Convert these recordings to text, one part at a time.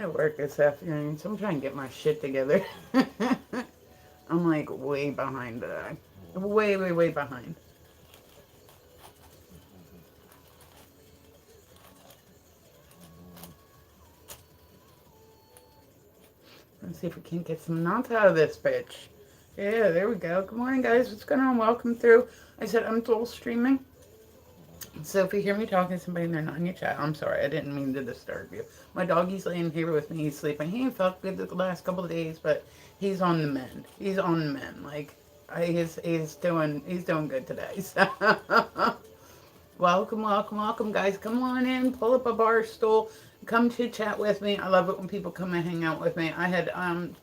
I work this afternoon, so I'm trying to get my shit together. I'm like way behind today. Way, way, way behind. Let's see if we can get some knots out of this bitch. Yeah, there we go. Good morning, guys. What's going on? Welcome through. I said I'm dual streaming. So if you hear me talking to somebody and they're not in your chat, I'm sorry. I didn't mean to disturb you. My doggy's laying here with me. He's sleeping. He ain't felt good the last couple of days, but he's on the mend. He's on the mend. Like he's doing good today. So welcome, welcome, welcome, guys. Come on in. Pull up a bar stool. Come to chat with me. I love it when people come and hang out with me. I had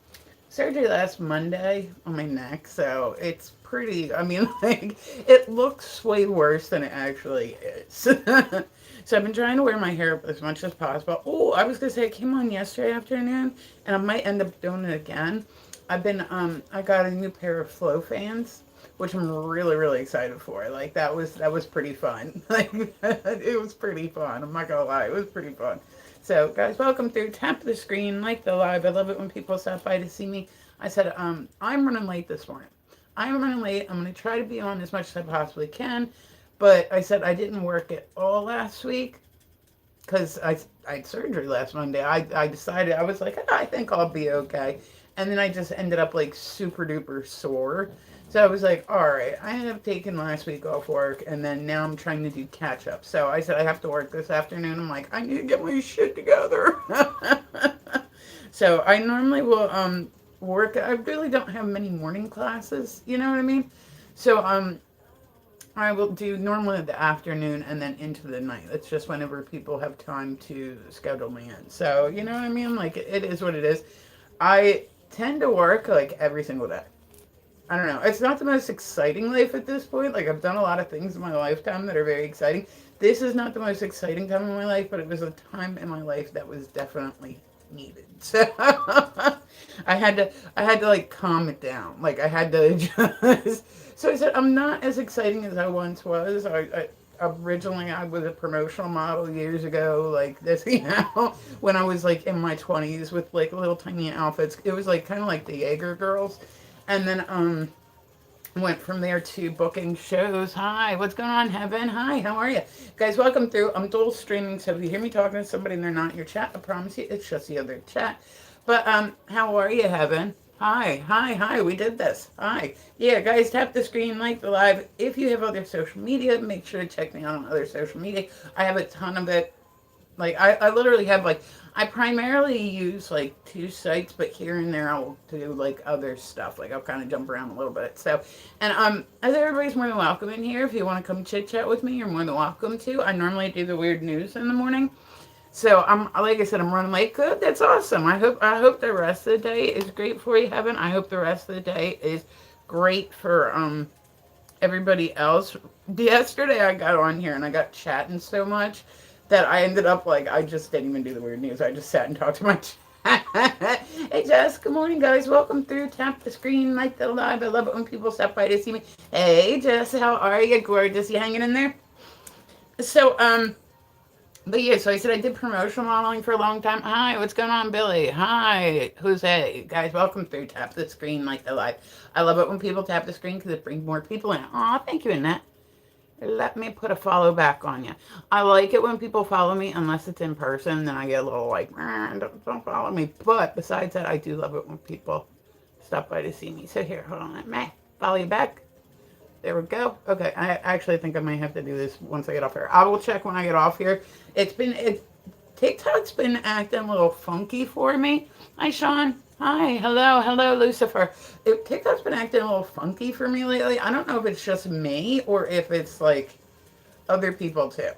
surgery last Monday on my neck, so it's pretty. I mean, like, it looks way worse than it actually is. So I've been trying to wear my hair up as much as possible. Oh, I was gonna say I came on yesterday afternoon, and I might end up doing it again. I got a new pair of flow fans, which I'm really, really excited for. Like that was pretty fun. Like it was pretty fun. I'm not gonna lie, it was pretty fun. So, guys, welcome through. Tap the screen, like the live. I love it when people stop by to see me. I said, I'm running late this morning. I'm running late. I'm going to try to be on as much as I possibly can. But I said I didn't work at all last week because I had surgery last Monday. I decided, I was like, I think I'll be okay. And then I just ended up like super duper sore. So I was like, all right, I ended up taking last week off work, and then now I'm trying to do catch up. So I said I have to work this afternoon. I'm like, I need to get my shit together. So I normally will work. I really don't have many morning classes. You know what I mean? So I will do normally the afternoon and then into the night. It's just whenever people have time to schedule me in. So you know what I mean? Like it is what it is. I tend to work like every single day. I don't know. It's not the most exciting life at this point. Like I've done a lot of things in my lifetime that are very exciting. This is not the most exciting time in my life, but it was a time in my life that was definitely needed. So I had to like calm it down. Like I had to just. So I said I'm not as exciting as I once was. I originally I was a promotional model years ago, like this, when I was like in my 20s with like little tiny outfits. It was like kind of like the Jaeger girls. And then went from there to booking shows. Hi, what's going on, Heaven? Hi, how are you? Guys, welcome through. I'm dual streaming, so if you hear me talking to somebody and they're not in your chat, I promise you it's just the other chat. But how are you, Heaven? Hi, hi, hi, we did this. Hi. Yeah, guys, tap the screen, like the live. If you have other social media, make sure to check me out on other social media. I have a ton of it. Like I literally have like I primarily use like two sites, but here and there I'll do like other stuff. Like I'll kind of jump around a little bit. So and as everybody's more than welcome in here. If you want to come chit chat with me, you're more than welcome to. I normally do the weird news in the morning. So I'm like I said, I'm running late. Good, that's awesome. I hope the rest of the day is great for you, Heaven. I hope the rest of the day is great for everybody else. Yesterday I got on here and I got chatting so much that I ended up like I just didn't even do the weird news. I just sat and talked to my chat. Hey Jess, good morning guys. Welcome through. Tap the screen, like the live. I love it when people stop by to see me. Hey Jess, how are you? Gorgeous. You hanging in there? So but yeah, so I said I did promotional modeling for a long time. Hi, what's going on, Billy? Hi, who's hey? Guys, welcome through. Tap the screen, like the live. I love it when people tap the screen because it brings more people in. Aw, thank you, Annette. Let me put a follow back on you. I like it when people follow me, unless it's in person, then I get a little like, don't follow me. But besides that, I do love it when people stop by to see me. So here, hold on, let me follow you back. There we go. Okay, I actually think I might have to do this once I get off here. I will check when I get off here. TikTok's been acting a little funky for me. Hi, Sean. Hi, hello, Lucifer. TikTok's been acting a little funky for me lately. I don't know if it's just me or if it's like other people too.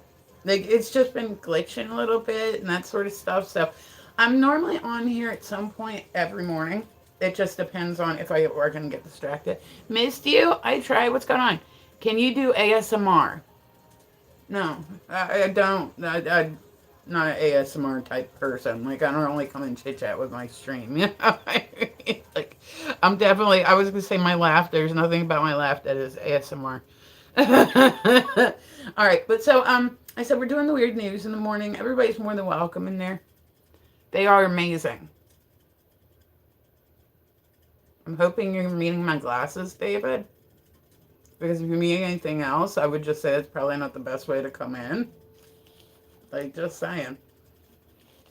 Like it's just been glitching a little bit and that sort of stuff. So I'm normally on here at some point every morning. It just depends on if I get work and get distracted. Missed you? I try. What's going on? Can you do ASMR? No, I don't. I'm not an ASMR type person. Like I don't only come and chit chat with my stream. You know, like I'm definitely. I was gonna say my laugh. There's nothing about my laugh that is ASMR. All right, but so I said we're doing the weird news in the morning. Everybody's more than welcome in there. They are amazing. I'm hoping you're meeting my glasses, David. Because if you meet anything else, I would just say it's probably not the best way to come in. Like, just saying.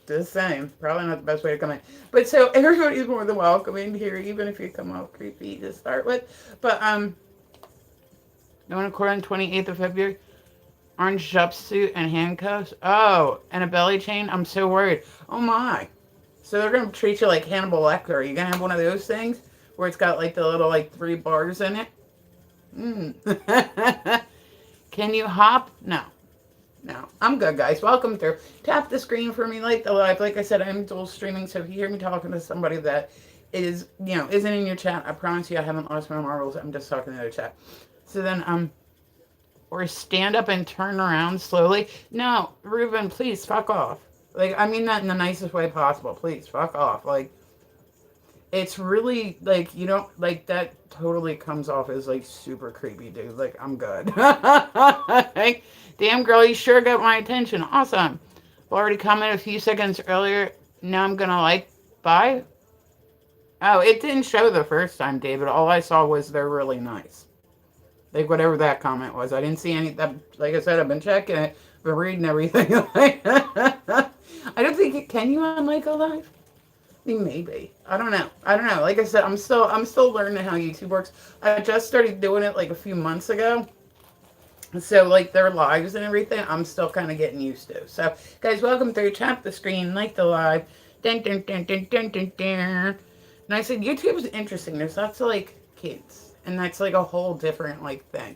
Just saying. Probably not the best way to come in. But so everybody's more than welcome in here, even if you come off creepy to start with. But, no one accord on 28th of February. Orange jumpsuit and handcuffs. Oh, and a belly chain. I'm so worried. Oh my. So they're going to treat you like Hannibal Lecter. Are you going to have one of those things where it's got like the little like 3 bars in it? Can you hop? No. No. I'm good, guys. Welcome through. Tap the screen for me, like the live. Like I said, I'm dual streaming, so if you hear me talking to somebody that is, isn't in your chat, I promise you I haven't lost my marbles. I'm just talking to the chat. So then, or stand up and turn around slowly. No, Ruben, please fuck off. Like, I mean that in the nicest way possible. Please fuck off. Like, it's really like, like that totally comes off as like super creepy, dude. Like, I'm good. Like, damn girl, you sure got my attention. Awesome. Already commented a few seconds earlier. Now I'm gonna like, bye. Oh, it didn't show the first time, David. All I saw was they're really nice. Like, whatever that comment was. I didn't see any, that, like I said, I've been checking it, been reading everything. I don't think can you unlike a live? I think maybe. I don't know. Like I said, I'm still learning how YouTube works. I just started doing it like a few months ago. So like their lives and everything, I'm still kind of getting used to. So guys, welcome through. Tap the screen, like the live. Dun, dun, dun, dun, dun, dun, dun. And I said, YouTube's interesting. There's lots of like kids. And that's like a whole different like thing.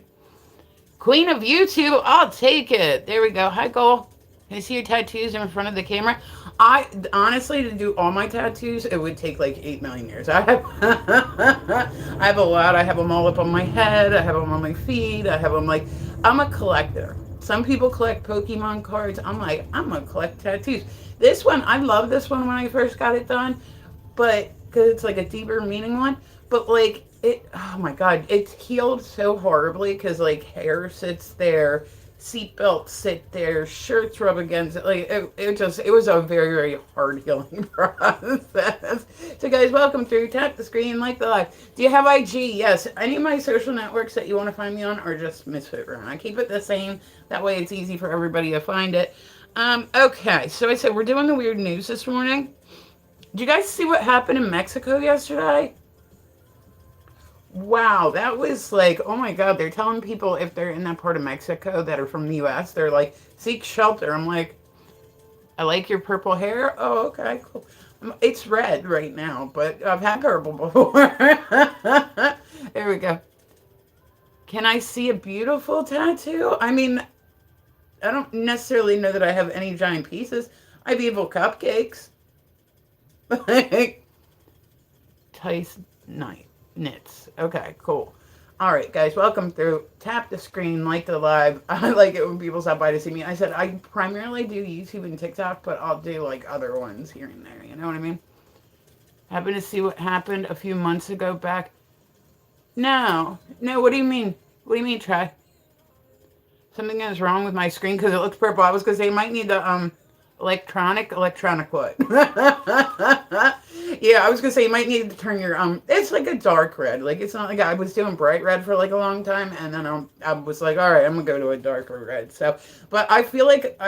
Queen of YouTube, I'll take it. There we go. Hi, Cole. Can I see your tattoos in front of the camera? I honestly, to do all my tattoos, it would take like 8 million years. I have a lot. I have them all up on my head. I have them on my feet. I have them like, I'm a collector. Some people collect Pokemon cards. I'm like, I'm gonna collect tattoos. This one, I love this one when I first got it done, but because it's like a deeper meaning one. But like it, oh my god, it's healed so horribly because like hair sits there, seatbelts sit there, shirts rub against it. Like it was a very, very hard healing process. So guys, welcome through. Tap the screen, like the live. Do you have IG? Yes. Any of my social networks that you want to find me on are just Misfit Ren. I keep it the same. That way it's easy for everybody to find it. Okay, so I said we're doing the weird news this morning. Did you guys see what happened in Mexico yesterday? Wow, that was like, oh my god, they're telling people if they're in that part of Mexico that are from the US, they're like, seek shelter. I'm like, I like your purple hair. Oh, okay, cool. It's red right now, but I've had purple before. There we go. Can I see a beautiful tattoo? I mean, I don't necessarily know that I have any giant pieces. I have evil cupcakes. Tice Knight knits. Okay, cool. All right, guys, welcome through. Tap the screen, like the live. I like it when people stop by to see me. I said I primarily do YouTube and TikTok, but I'll do like other ones here and there. You know what I mean? Happen to see what happened a few months ago back? No. What do you mean? What do you mean, Trey? Something is wrong with my screen because it looks purple. I was gonna say you might need the electronic what? Yeah, I was gonna say you might need to turn your it's like a dark red. Like it's not like I was doing bright red for like a long time, and then I was like, all right, I'm gonna go to a darker red. So, but I feel like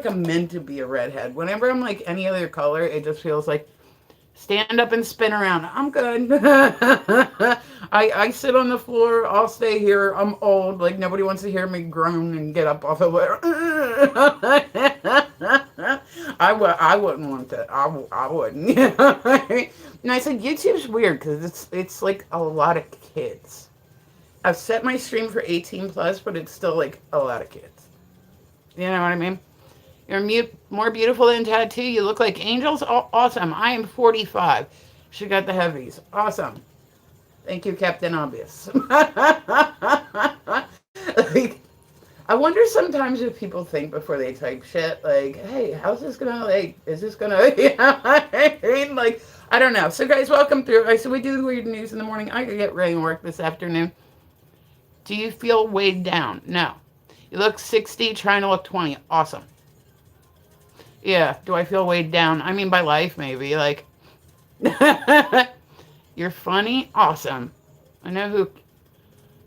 I'm meant to be a redhead. Whenever I'm like any other color, it just feels like stand up and spin around. I'm good. I sit on the floor. I'll stay here. I'm old. Like nobody wants to hear me groan and get up off of it. I wouldn't want that. I wouldn't. And I said YouTube's weird because it's like a lot of kids. I've set my stream for 18 plus, but it's still like a lot of kids. You know what I mean? You're more beautiful than tattoo. You look like angels. Oh, awesome. I am 45. She got the heavies. Awesome. Thank you, Captain Obvious. Like, I wonder sometimes if people think before they type shit, like, hey, how's this gonna, like, is this gonna, you know what I mean? Like, I don't know. So, guys, welcome through. So we do the weird news in the morning. I could get ready to work this afternoon. Do you feel weighed down? No. You look 60, trying to look 20. Awesome. Yeah. Do I feel weighed down? I mean, by life, maybe. Like, you're funny. Awesome. I know who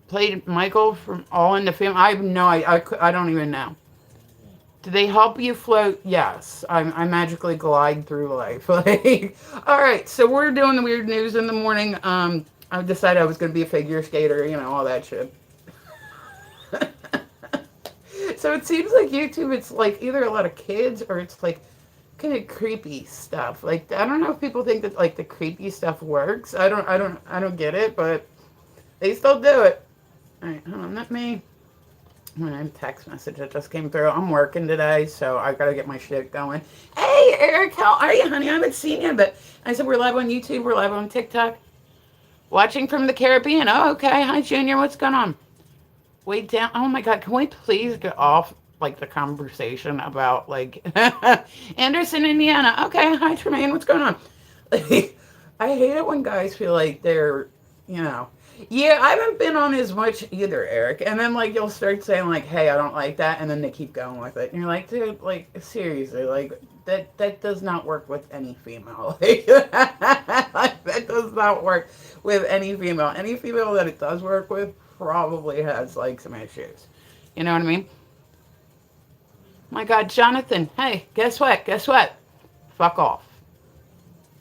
played Michael from All in the Family. I have no I don't even know. Do they help you float? Yes. I magically glide through life. Like, all right. So we're doing the weird news in the morning. I decided I was going to be a figure skater, all that shit. So it seems like YouTube, it's like either a lot of kids or it's like kind of creepy stuff. Like, I don't know if people think that like the creepy stuff works. I don't get it, but they still do it. All right, hold on. Let me. Text message that just came through. I'm working today, so I gotta get my shit going. Hey, Eric, how are you, honey? I haven't seen you, but I said we're live on YouTube. We're live on TikTok. Watching from the Caribbean. Oh, okay. Hi, Junior. What's going on? Wait down. Oh my God. Can we please get off like the conversation about like Anderson, Indiana? Okay. Hi, Tremaine. What's going on? Like, I hate it when guys feel like they're, you know. Yeah, I haven't been on as much either, Eric. And then like you'll start saying like, "Hey, I don't like that," and then they keep going with it. And you're like, "Dude, like seriously, like that does not work with any female. Like, that does not work with any female. Any female that it does work with probably has like some issues. You know what I mean? My God, Jonathan. Hey, guess what? Guess what? Fuck off.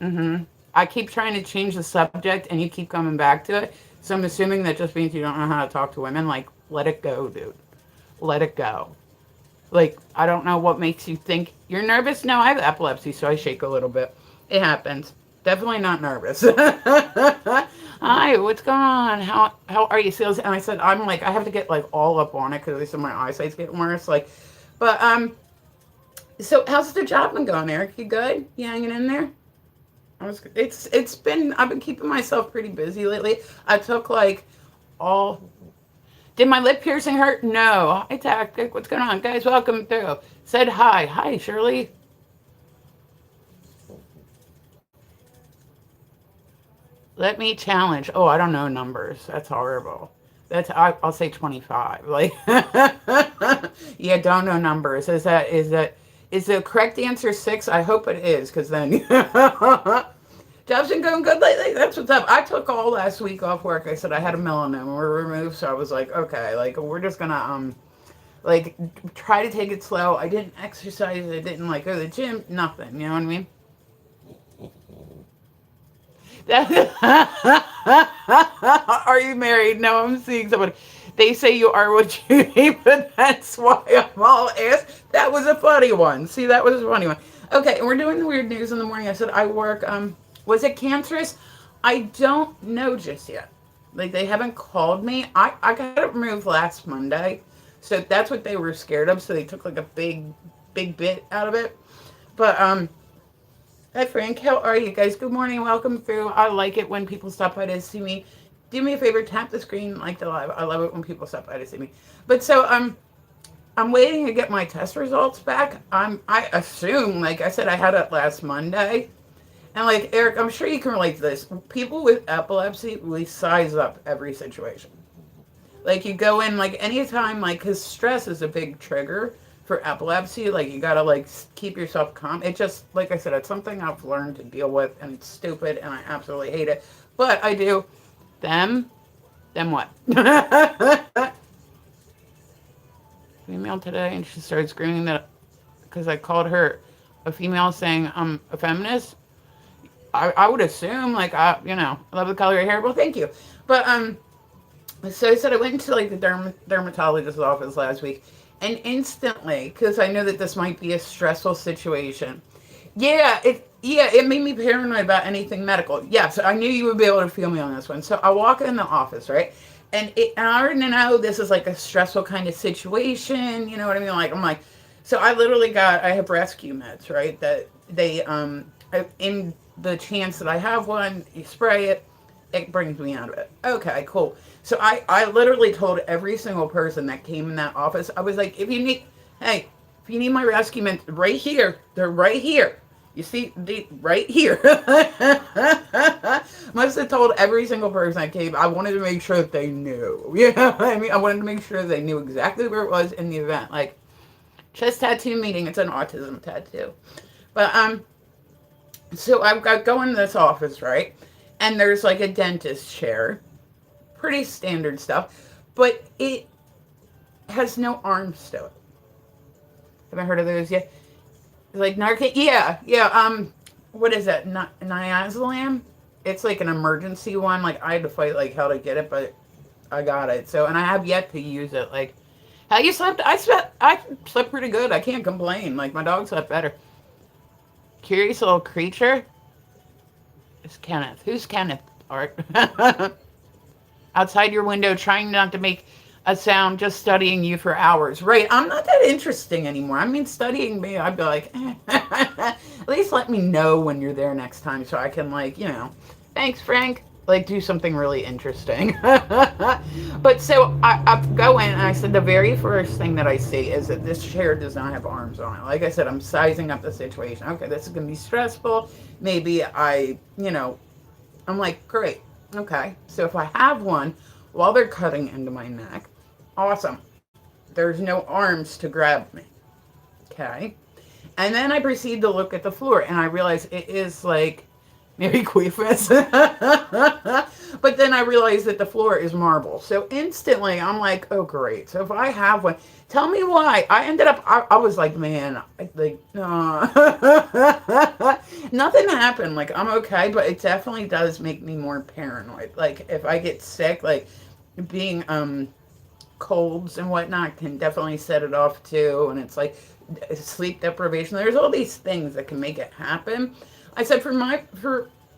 I keep trying to change the subject, and you keep coming back to it. So I'm assuming that just means you don't know how to talk to women. Like, let it go, dude. Let it go. Like, I don't know what makes you think you're nervous. No, I have epilepsy, so I shake a little bit. It happens. Definitely not nervous. Hi, what's going on? How are you, Sales? And I said, I'm like, I have to get like all up on it because they said my eyesight's getting worse. Like, but so how's the job been going, Eric? You good? You hanging in there? I've been keeping myself pretty busy lately. I took like all. Did my lip piercing hurt? No. Hi, Tactic. What's going on, guys? Welcome through. Said hi. Hi, Shirley. Let me challenge. Oh, I don't know numbers. That's horrible. I'll say 25. Like, yeah, don't know numbers. Is the correct answer 6? I hope it is, because then job's been going good lately. That's what's up. I took all last week off work. I said I had a melanoma removed, so I was like, okay, like we're just gonna like try to take it slow. I didn't exercise. I didn't like go to the gym. Nothing. You know what I mean? Are you married? No, I'm seeing somebody. They say you are what you eat, but that's why I'm all asked. That was a funny one. See, that was a funny one. Okay, and we're doing the weird news in the morning. I said I work. Was it cancerous? I don't know just yet. Like they haven't called me. I got it removed last Monday, so that's what they were scared of. So they took like a big bit out of it. But hi, Frank. How are you guys? Good morning. Welcome through. I like it when people stop by to see me. Do me a favor, tap the screen, like the live. I love it when people stop by to see me. But so I'm waiting to get my test results back. I assume, like I said, I had it last Monday. And like Eric, I'm sure you can relate to this. People with epilepsy, we size up every situation. Like you go in like anytime, like because stress is a big trigger for epilepsy. Like you gotta like keep yourself calm. It just like I said, it's something I've learned to deal with, and it's stupid, and I absolutely hate it. But I do. Them what? Female today, and she started screaming that because I called her a female, saying I'm a feminist. I would assume like I love the color of your hair. Well, thank you. But so I said I went into like the dermatologist's office last week, and instantly, because I know that this might be a stressful situation. It made me paranoid about anything medical. Yes, I knew you would be able to feel me on this one. So I walk in the office, right? And I already know this is like a stressful kind of situation. You know what I mean? Like I'm like, so I have rescue meds, right? That they in the chance that I have one, you spray it, it brings me out of it. Okay, cool. So I literally told every single person that came in that office, I was like, if you need my rescue meds, right here, they're right here. You see, right here. Must have told every single person that came. I wanted to make sure that they knew. You know what I mean? I wanted to make sure they knew exactly where it was in the event. Like, Chest tattoo meeting. It's an autism tattoo. But so I've got go in this office, right? And there's like a dentist chair. Pretty standard stuff. But it has no arms to it. Haven't heard of those yet? Like Narcan? Yeah, yeah. What is that? Niazalam? It's like an emergency one. Like I had to fight like hell to get it, but I got it. So, and I have yet to use it. Like, how you slept? I slept pretty good. I can't complain. Like my dog slept better. Curious little creature. It's Kenneth. Who's Kenneth? Art. Outside your window, trying not to make a sound, just studying you for hours. Right. I'm not that interesting anymore. I mean, studying me, I'd be like, at least let me know when you're there next time so I can, like, thanks, Frank. Like, do something really interesting. But so I go in and I said the very first thing that I see is that this chair does not have arms on it. Like I said, I'm sizing up the situation. Okay, this is going to be stressful. Maybe I'm like, great. Okay, so if I have one while they're cutting into my neck, awesome. There's no arms to grab me. Okay. And then I proceed to look at the floor and I realize it is like maybe Queefus. But then I realize that the floor is marble. So instantly I'm like, oh great. So if I have one, tell me why. I ended up, I was like, man, nothing happened. Like I'm okay, but it definitely does make me more paranoid. Like if I get sick, like being, colds and whatnot can definitely set it off too. And it's like sleep deprivation. There's all these things that can make it happen. I said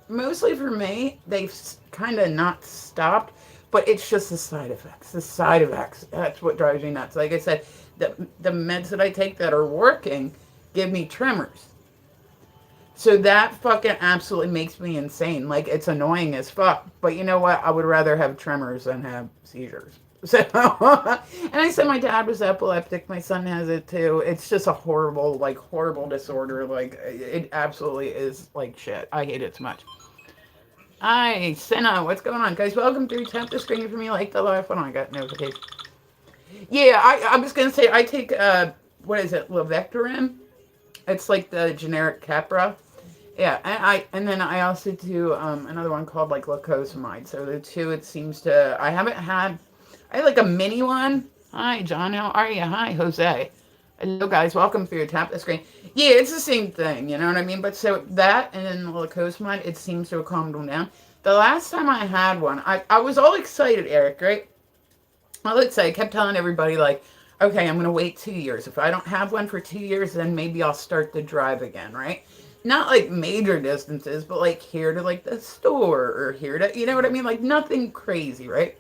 mostly for me, they've kind of not stopped, but it's just the side effects. The side effects. That's what drives me nuts. Like I said, the meds that I take that are working give me tremors. So that fucking absolutely makes me insane. Like it's annoying as fuck. But you know what? I would rather have tremors than have seizures. So, and I said my dad was epileptic. My son has it too. It's just a horrible disorder. Like it absolutely is like shit. I hate it so much. Hi, Senna. What's going on, guys? Welcome to Tap the Screen for me. Like the live one. I got notification. Yeah, I was gonna say I take what is it, Lavectorin? It's like the generic Capra. Yeah, and then I also do another one called like lacosamide. So the two, it seems to I had like a mini one. Hi, John. How are you? Hi, Jose. Hello, guys. Welcome for your Tap the Screen. Yeah, it's the same thing. You know what I mean? But so that and then the lacosamide, it seems to have calmed them down. The last time I had one, I was all excited, Eric, right? Well, let's say I kept telling everybody, like, okay, I'm going to wait 2 years. If I don't have one for 2 years, then maybe I'll start to drive again, right? Not like major distances, but like here to like the store or here to, you know what I mean? Like nothing crazy, right?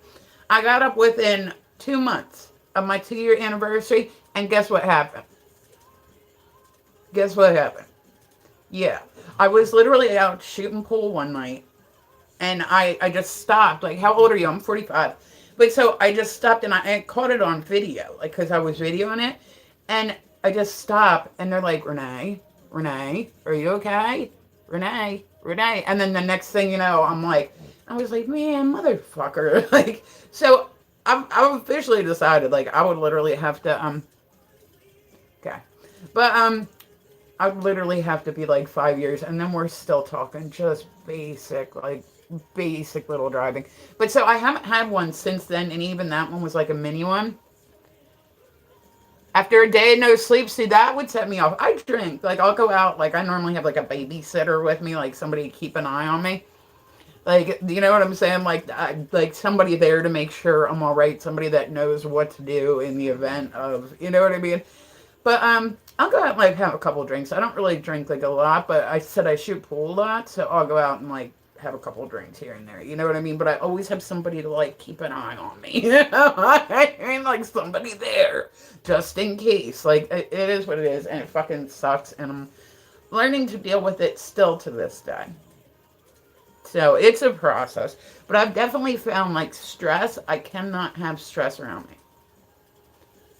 I got up within 2 months of my 2-year anniversary, and guess what happened? Guess what happened? Yeah. I was literally out shooting pool one night, and I just stopped. Like, how old are you? I'm 45. But so I just stopped, and I caught it on video, like, because I was videoing it, and I just stopped, and they're like, Renee, are you okay? Renee. And then the next thing you know, I was like, man, motherfucker. Like, so I've officially decided, like, I would literally have to, okay. But, I would literally have to be like 5 years, and then we're still talking just basic little driving. But so I haven't had one since then, and even that one was like a mini one. After a day of no sleep, see, that would set me off. I drink. Like, I'll go out. Like, I normally have, like, a babysitter with me. Like, somebody to keep an eye on me. Like, you know what I'm saying? Like somebody there to make sure I'm all right. Somebody that knows what to do in the event of, you know what I mean? But, I'll go out and, like, have a couple drinks. I don't really drink, like, a lot. But I said I shoot pool a lot. So I'll go out and, like, have a couple drinks here and there. You know what I mean? But I always have somebody to, like, keep an eye on me. You know? I mean, like, somebody there. Just in case. Like, it is what it is. And it fucking sucks. And I'm learning to deal with it still to this day. So, it's a process. But I've definitely found, like, stress. I cannot have stress around me.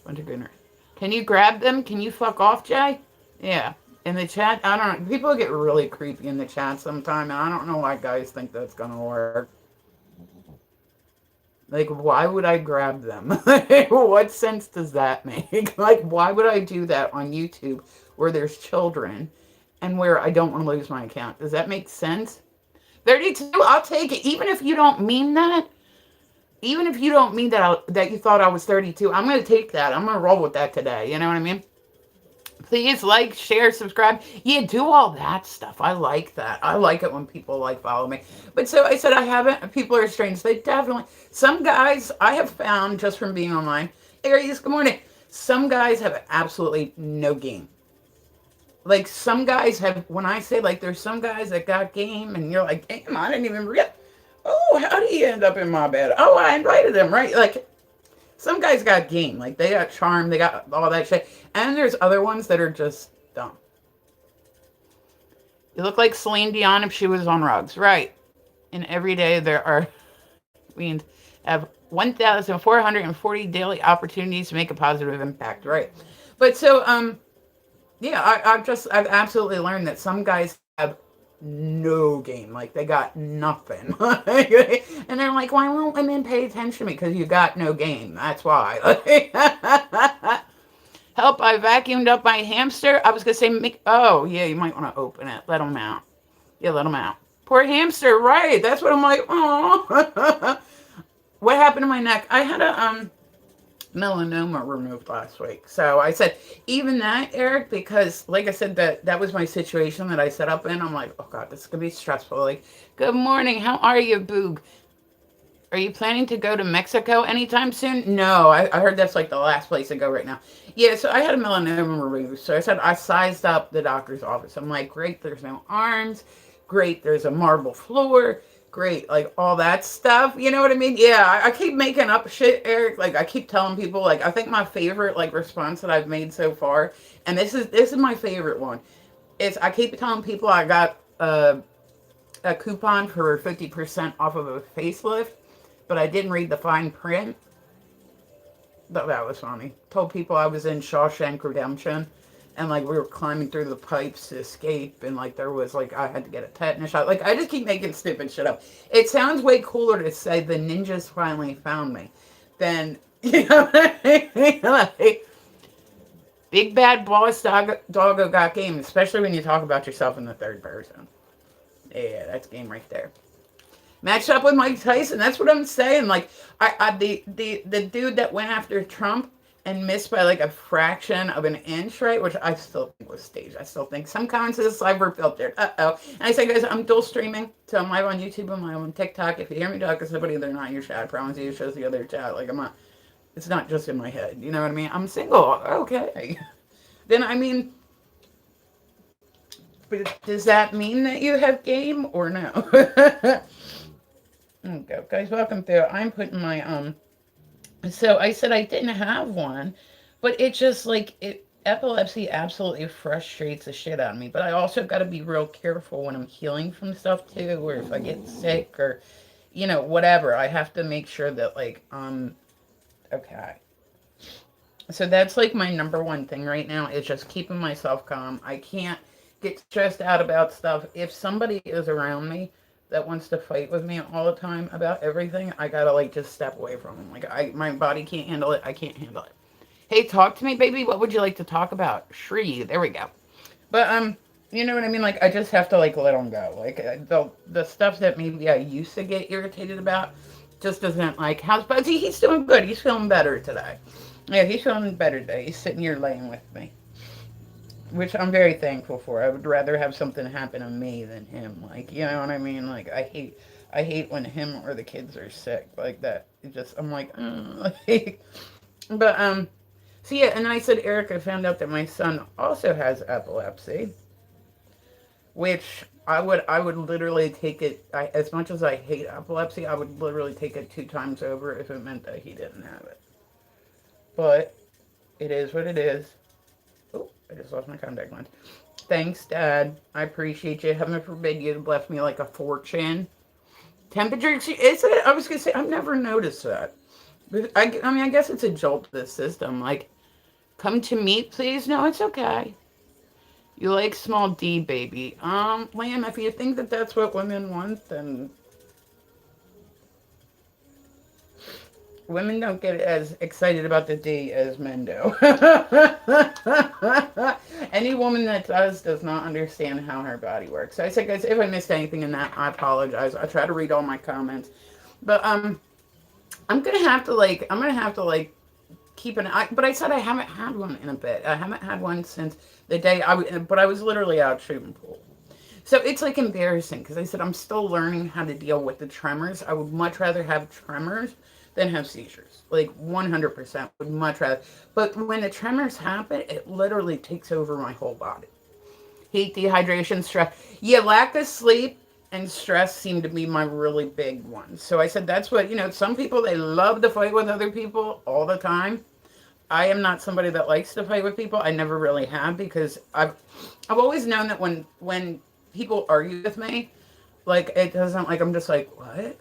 Bunch of goodness. Can you grab them? Can you fuck off, Jay? Yeah. In the chat, I don't know. People get really creepy in the chat sometimes, and I don't know why guys think that's gonna work. Like, why would I grab them? What sense does that make? Like, why would I do that on YouTube where there's children and where I don't want to lose my account? Does that make sense? 32, I'll take it. Even if you don't mean that, even if you don't mean that you thought I was 32, I'm going to take that. I'm going to roll with that today. You know what I mean? Please like, share, subscribe. Yeah, do all that stuff. I like that. I like it when people like follow me. But so I said I haven't. People are strange. They definitely. Some guys I have found just from being online. Aries, good morning. Some guys have absolutely no game. Like some guys have. When I say like, there's some guys that got game, and you're like, damn, I didn't even real. Oh, how did he end up in my bed? Oh, I invited him, right? Like some guys got game, like they got charm, they got all that shit. And there's other ones that are just dumb. You look like Celine Dion if she was on rugs, right? And every day there are, we have 1,440 daily opportunities to make a positive impact, right? But so, yeah, I've absolutely learned that some guys have no game. Like they got nothing. And they're like, why won't women pay attention to me? Because you got no game. That's why. Help, I vacuumed up my hamster. I was going to say, oh, yeah, you might want to open it. Let him out. Yeah, let him out. Poor hamster, right. That's what I'm like, oh. What happened to my neck? I had a melanoma removed last week. So I said, even that, Eric, because like I said, that was my situation that I set up in. I'm like, oh God, this is going to be stressful. Like, good morning. How are you, Boog? Are you planning to go to Mexico anytime soon? No, I heard that's like the last place to go right now. Yeah, so I had a melanoma removed. So I said, I sized up the doctor's office. I'm like, great, there's no arms. Great, there's a marble floor. Great, like all that stuff. You know what I mean? Yeah, I keep making up shit, Eric. Like I keep telling people, like I think my favorite like response that I've made so far, and this is my favorite one, is I keep telling people I got a coupon for 50% off of a facelift, but I didn't read the fine print. That was funny. Told people I was in Shawshank Redemption, and like we were climbing through the pipes to escape, and like there was like I had to get a tetanus shot. Like I just keep making stupid shit up. It sounds way cooler to say the ninjas finally found me than you know what I mean? Like, big bad boss doggo got game, especially when you talk about yourself in the third person. Yeah, that's game right there. Matched up with Mike Tyson. That's what I'm saying. Like, the dude that went after Trump and missed by like a fraction of an inch, right? Which I still think was staged. I still think some comments is cyber filtered. Uh-oh. And I say, guys, I'm dual streaming. So I'm live on YouTube. I'm live on TikTok. If you hear me talk to somebody, they're not in your chat. I promise you, it shows the other chat. Like, I'm not, it's not just in my head. You know what I mean? I'm single. Okay. Then, I mean, but does that mean that you have game or no? Okay, guys, welcome through. I'm putting my, so I said I didn't have one, but it just, like, epilepsy absolutely frustrates the shit out of me, but I also got to be real careful when I'm healing from stuff, too, or if I get sick, or, you know, whatever, I have to make sure that, like, okay. So that's, like, my number one thing right now, is just keeping myself calm. I can't get stressed out about stuff. If somebody is around me that wants to fight with me all the time about everything, I gotta like just step away from them. Like my body can't handle it. I can't handle it. Hey, talk to me, baby. What would you like to talk about? Shri, there we go. But you know what I mean? Like I just have to like let them go. Like the stuff that maybe I used to get irritated about just doesn't like. How's Buzzy? He's doing good. He's feeling better today. Yeah, he's feeling better today. He's sitting here laying with me, which I'm very thankful for. I would rather have something happen to me than him. Like, you know what I mean? Like, I hate when him or the kids are sick like that. It just, I'm like, like, but, so yeah, and I said, Eric, I found out that my son also has epilepsy, which I would literally take it, as much as I hate epilepsy, I would literally take it 2 times over if it meant that he didn't have it. But, it is what it is. Oh, I just lost my contact lens. Thanks, Dad. I appreciate you. Heaven forbid you'd left me like a fortune. Temperature, is it? I was going to say, I've never noticed that. I mean, I guess it's a jolt to the system. Like, come to meet, please? No, it's okay. You like small D, baby. Liam, if you think that that's what women want, then... Women don't get as excited about the D as men do. Any woman that does not understand how her body works. So I said, guys, if I missed anything in that, I apologize. I try to read all my comments, but I'm gonna have to like keep an eye. But I said I haven't had one in a bit. I haven't had one since the day but I was literally out shooting pool. So it's like embarrassing because I said I'm still learning how to deal with the tremors. I would much rather have tremors than have seizures. Like 100% would much rather. But when the tremors happen, it literally takes over my whole body. Heat, dehydration, stress. Yeah, lack of sleep and stress seem to be my really big ones. So I said that's what, some people, they love to fight with other people all the time. I am not somebody that likes to fight with people. I never really have because I've always known that when people argue with me, like it doesn't like I'm just like, what?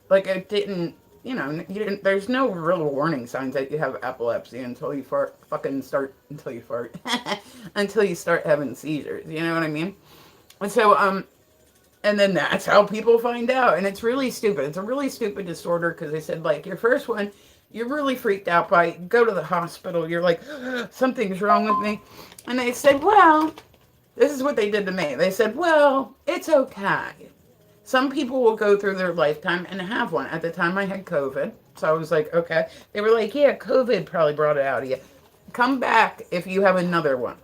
Like it didn't, you didn't, there's no real warning signs that you have epilepsy until you until you fart until you start having seizures. You know what I mean? And so and then that's how people find out, and it's really stupid. It's a really stupid disorder because they said like your first one, you're really freaked out by it. Go to the hospital. You're like, something's wrong with me, and they said, well, this is what they did to me. They said, well, it's okay. Some people will go through their lifetime and have one. At the time, I had COVID. So I was like, okay. They were like, yeah, COVID probably brought it out of you. Come back if you have another one.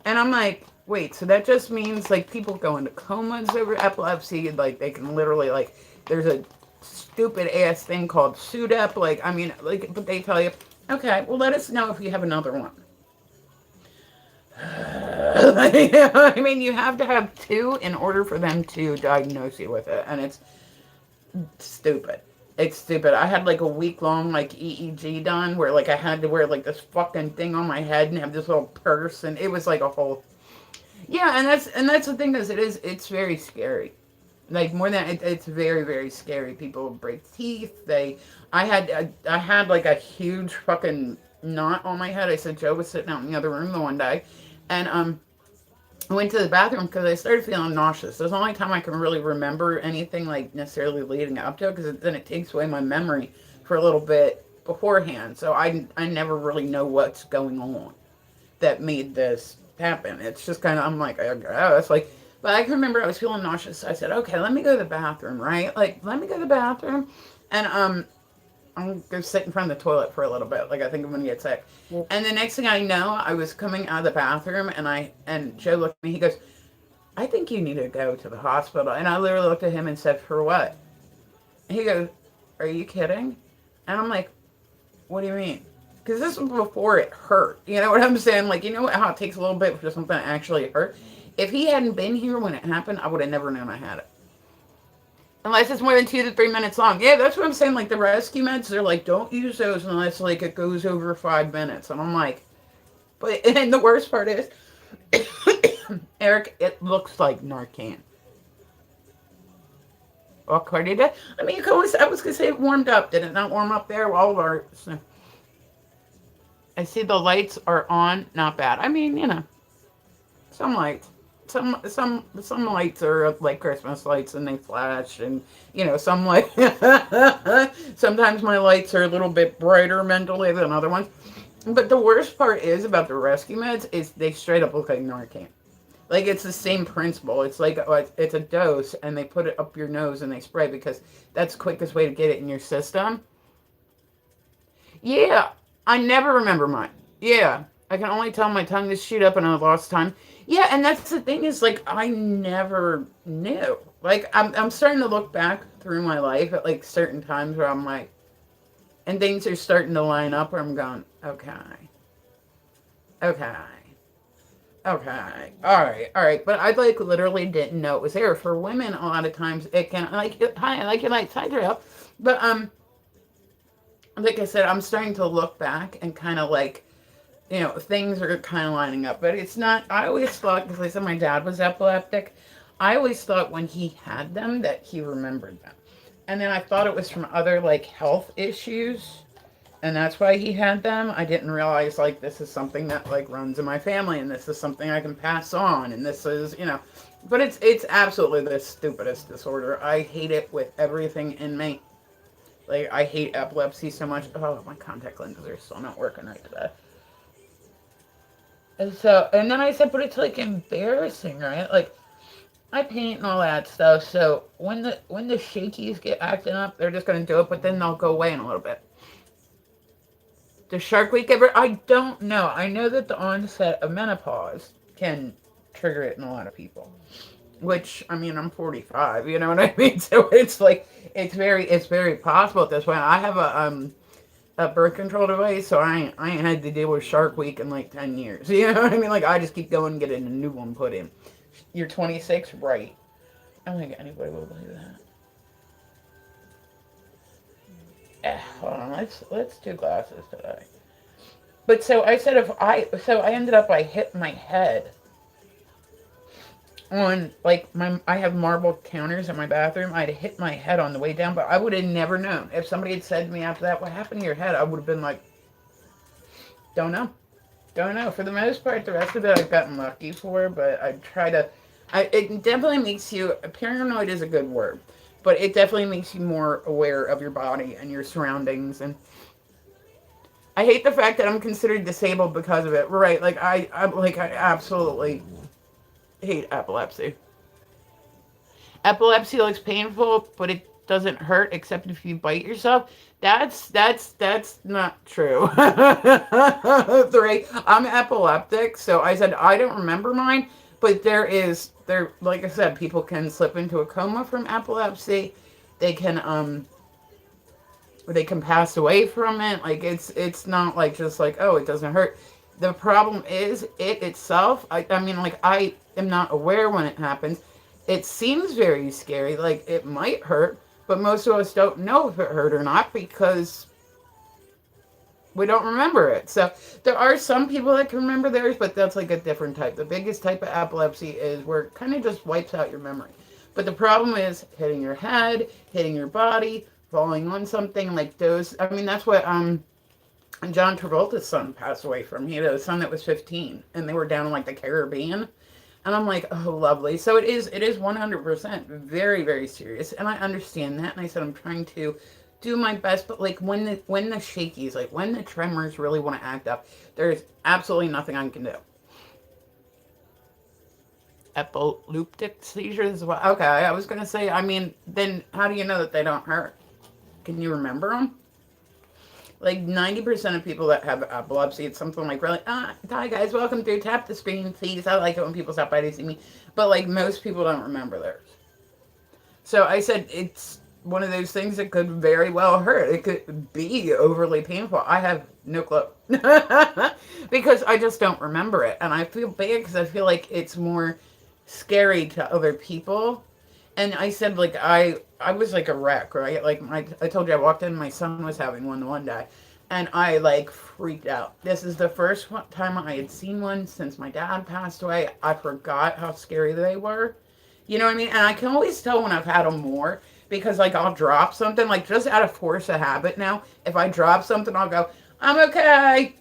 And I'm like, wait, so that just means like people go into comas over epilepsy. Like they can literally like, there's a stupid ass thing called SUDEP. Like, I mean, like, but they tell you, okay, well, let us know if you have another one. I mean, you have to have two in order for them to diagnose you with it, and it's stupid. It's stupid. I had like a week long like EEG done where like I had to wear like this fucking thing on my head and have this little purse, and it was like a whole yeah. And that's the thing is it's very scary. Like more than it's very very scary. People break teeth. I had like a huge fucking knot on my head. I said Joe was sitting out in the other room the one day, and I went to the bathroom because I started feeling nauseous. That's the only time I can really remember anything like necessarily leading up to it because then it takes away my memory for a little bit beforehand. So I never really know what's going on that made this happen. It's just kind of, I'm like, oh, it's like, but I can remember I was feeling nauseous. So I said, okay, let me go to the bathroom, right? Like, let me go to the bathroom. And I'm going to go sit in front of the toilet for a little bit. Like, I think I'm going to get sick. Yeah. And the next thing I know, I was coming out of the bathroom, and Joe looked at me. He goes, I think you need to go to the hospital. And I literally looked at him and said, for what? And he goes, are you kidding? And I'm like, what do you mean? Because this was before it hurt. You know what I'm saying? Like, you know how it takes a little bit for something to actually hurt? If he hadn't been here when it happened, I would have never known I had it. Unless it's more than 2 to 3 minutes long. Yeah, that's what I'm saying. Like the rescue meds, they're like, don't use those unless like it goes over 5 minutes. And I'm like, but and the worst part is, Eric, it looks like Narcan. According to, I mean, you can always, I was gonna say it warmed up. Did it not warm up there? All of our. So, I see the lights are on. Not bad. I mean, some lights. Some lights are like Christmas lights and they flash, and some light sometimes my lights are a little bit brighter mentally than other ones. But the worst part is about the rescue meds is they straight up look like Narcan. Like it's the same principle. It's like it's a dose and they put it up your nose and they spray because that's the quickest way to get it in your system. Yeah, I never remember mine. Yeah, I can only tell my tongue to shoot up and I lost time. Yeah, and that's the thing is, like, I never knew. Like, I'm starting to look back through my life at, like, certain times where I'm like, and things are starting to line up where I'm going, okay. All right. But I, like, literally didn't know it was there. For women, a lot of times, it can, like, hi, I like your lights, hi, Drill. But, like I said, I'm starting to look back and kind of, like, things are kind of lining up, but it's not. I always thought, because I said my dad was epileptic, I always thought when he had them that he remembered them. And then I thought it was from other, like, health issues, and that's why he had them. I didn't realize, like, this is something that, like, runs in my family, and this is something I can pass on, and this is, but it's absolutely the stupidest disorder. I hate it with everything in me. Like, I hate epilepsy so much. Oh, my contact lenses are still not working right today. And so, and then I said, but it's like embarrassing, right? Like, I paint and all that stuff. So when the shakies get acting up, they're just gonna do it, but then they'll go away in a little bit. The Shark Week ever? I don't know. I know that the onset of menopause can trigger it in a lot of people. Which, I mean, I'm 45. You know what I mean? So it's like it's very possible at this point. I have a birth control device, so I ain't had to deal with Shark Week in like 10 years. You know what I mean? Like, I just keep going and getting a new one put in. You're 26, right? I don't think anybody will believe that. Hold on, let's do glasses today. But so I said, I ended up, I hit my head on, like, I have marble counters in my bathroom. I'd hit my head on the way down, but I would have never known. If somebody had said to me after that, what happened to your head? I would have been like, don't know. Don't know. For the most part, the rest of it I've gotten lucky for, but I try to. It definitely makes you. Paranoid is a good word, but it definitely makes you more aware of your body and your surroundings. And I hate the fact that I'm considered disabled because of it. Right? Like, I absolutely hate epilepsy. Epilepsy looks painful, but it doesn't hurt except if you bite yourself. That's not true. Three. I'm epileptic, so I said I don't remember mine, but there, like I said, people can slip into a coma from epilepsy. They can they can pass away from it. Like, it's not like just like, oh, it doesn't hurt. The problem is it itself. I mean, like, I am not aware when it happens. It seems very scary, like it might hurt, but most of us don't know if it hurt or not because we don't remember it. So there are some people that can remember theirs, but that's like a different type. The biggest type of epilepsy is where it kind of just wipes out your memory. But the problem is hitting your head, hitting your body, falling on something like those. I mean, that's what John Travolta's son passed away from. He had a son that was 15, and they were down in like the Caribbean. And I'm like, oh, lovely. So it is 100% very, very serious. And I understand that. And I said, I'm trying to do my best. But like when the shakies, like when the tremors really want to act up, there's absolutely nothing I can do. Epileptic seizures as well. Okay, I was going to say, I mean, then how do you know that they don't hurt? Can you remember them? Like 90% of people that have epilepsy, it's something like, really, hi guys, welcome to Tap the Screen, please. I like it when people stop by to see me. But like most people don't remember theirs. So I said it's one of those things that could very well hurt. It could be overly painful. I have no clue. Because I just don't remember it. And I feel bad because I feel like it's more scary to other people. And I said, like, I was like a wreck, right? Like, I told you I walked in, my son was having one day, and I, like, freaked out. This is the first time I had seen one since my dad passed away. I forgot how scary they were. You know what I mean? And I can always tell when I've had them more, because, like, I'll drop something, like, just out of force of habit now. If I drop something, I'll go, I'm okay.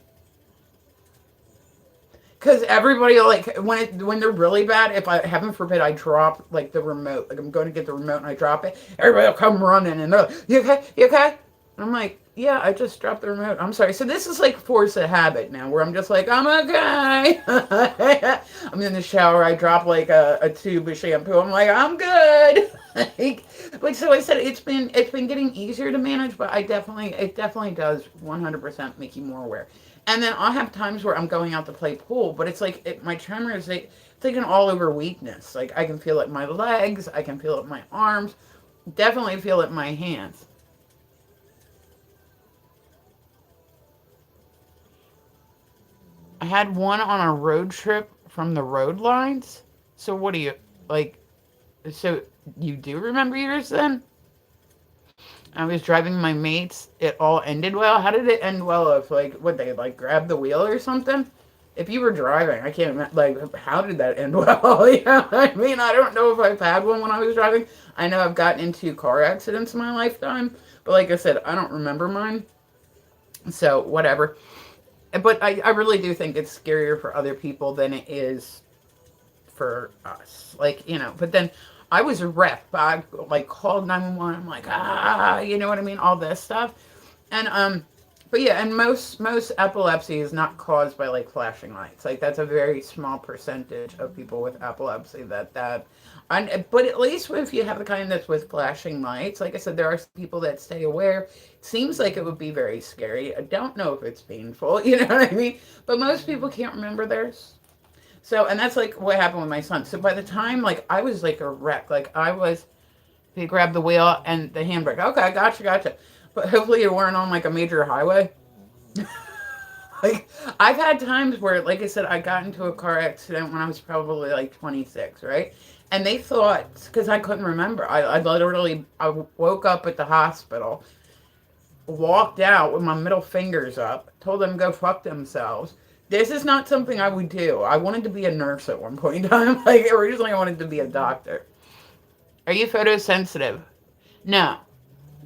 Because everybody, like, when they're really bad, if I, heaven forbid, I drop, like, the remote, like, I'm going to get the remote and I drop it, everybody will come running and they're like, you okay? You okay? And I'm like, yeah, I just dropped the remote. I'm sorry. So this is like force of habit now, where I'm just like, I'm okay. I'm in the shower. I drop, like, a tube of shampoo. I'm like, I'm good. But so I said, it's been getting easier to manage, but it definitely does 100% make you more aware. And then I'll have times where I'm going out to play pool, but it's like my tremors, it's like an all over weakness. Like, I can feel it in my legs, I can feel it in my arms, definitely feel it in my hands. I had one on a road trip from the road lines. So what do you, like, so you do remember yours then? I was driving my mates. It all ended well. How did it end well? If, like, what, they like grabbed the wheel or something? If you were driving, I can't imagine, like, how did that end well? Yeah, I mean, I don't know if I've had one when I was driving. I know I've gotten into car accidents in my lifetime, but like I said, I don't remember mine. So whatever. But I really do think it's scarier for other people than it is for us. Like, but then I was a wreck, but I like called 911. I'm like, you know what I mean? All this stuff. And but yeah, and most epilepsy is not caused by like flashing lights. Like that's a very small percentage of people with epilepsy that and but at least if you have the kind that's with flashing lights, like I said, there are some people that stay aware. It seems like it would be very scary. I don't know if it's painful, you know what I mean? But most people can't remember theirs. So, and that's like what happened with my son. So by the time like I was like a wreck, like I was, he grabbed the wheel and the handbrake. Okay, gotcha. But hopefully you weren't on like a major highway. Like I've had times where, like I said, I got into a car accident when I was probably like 26, right? And they thought, because I couldn't remember, I woke up at the hospital, walked out with my middle fingers up, told them to go fuck themselves. This is not something I would do. I wanted to be a nurse at one point in time. Like originally I wanted to be a doctor. Are you photosensitive? No.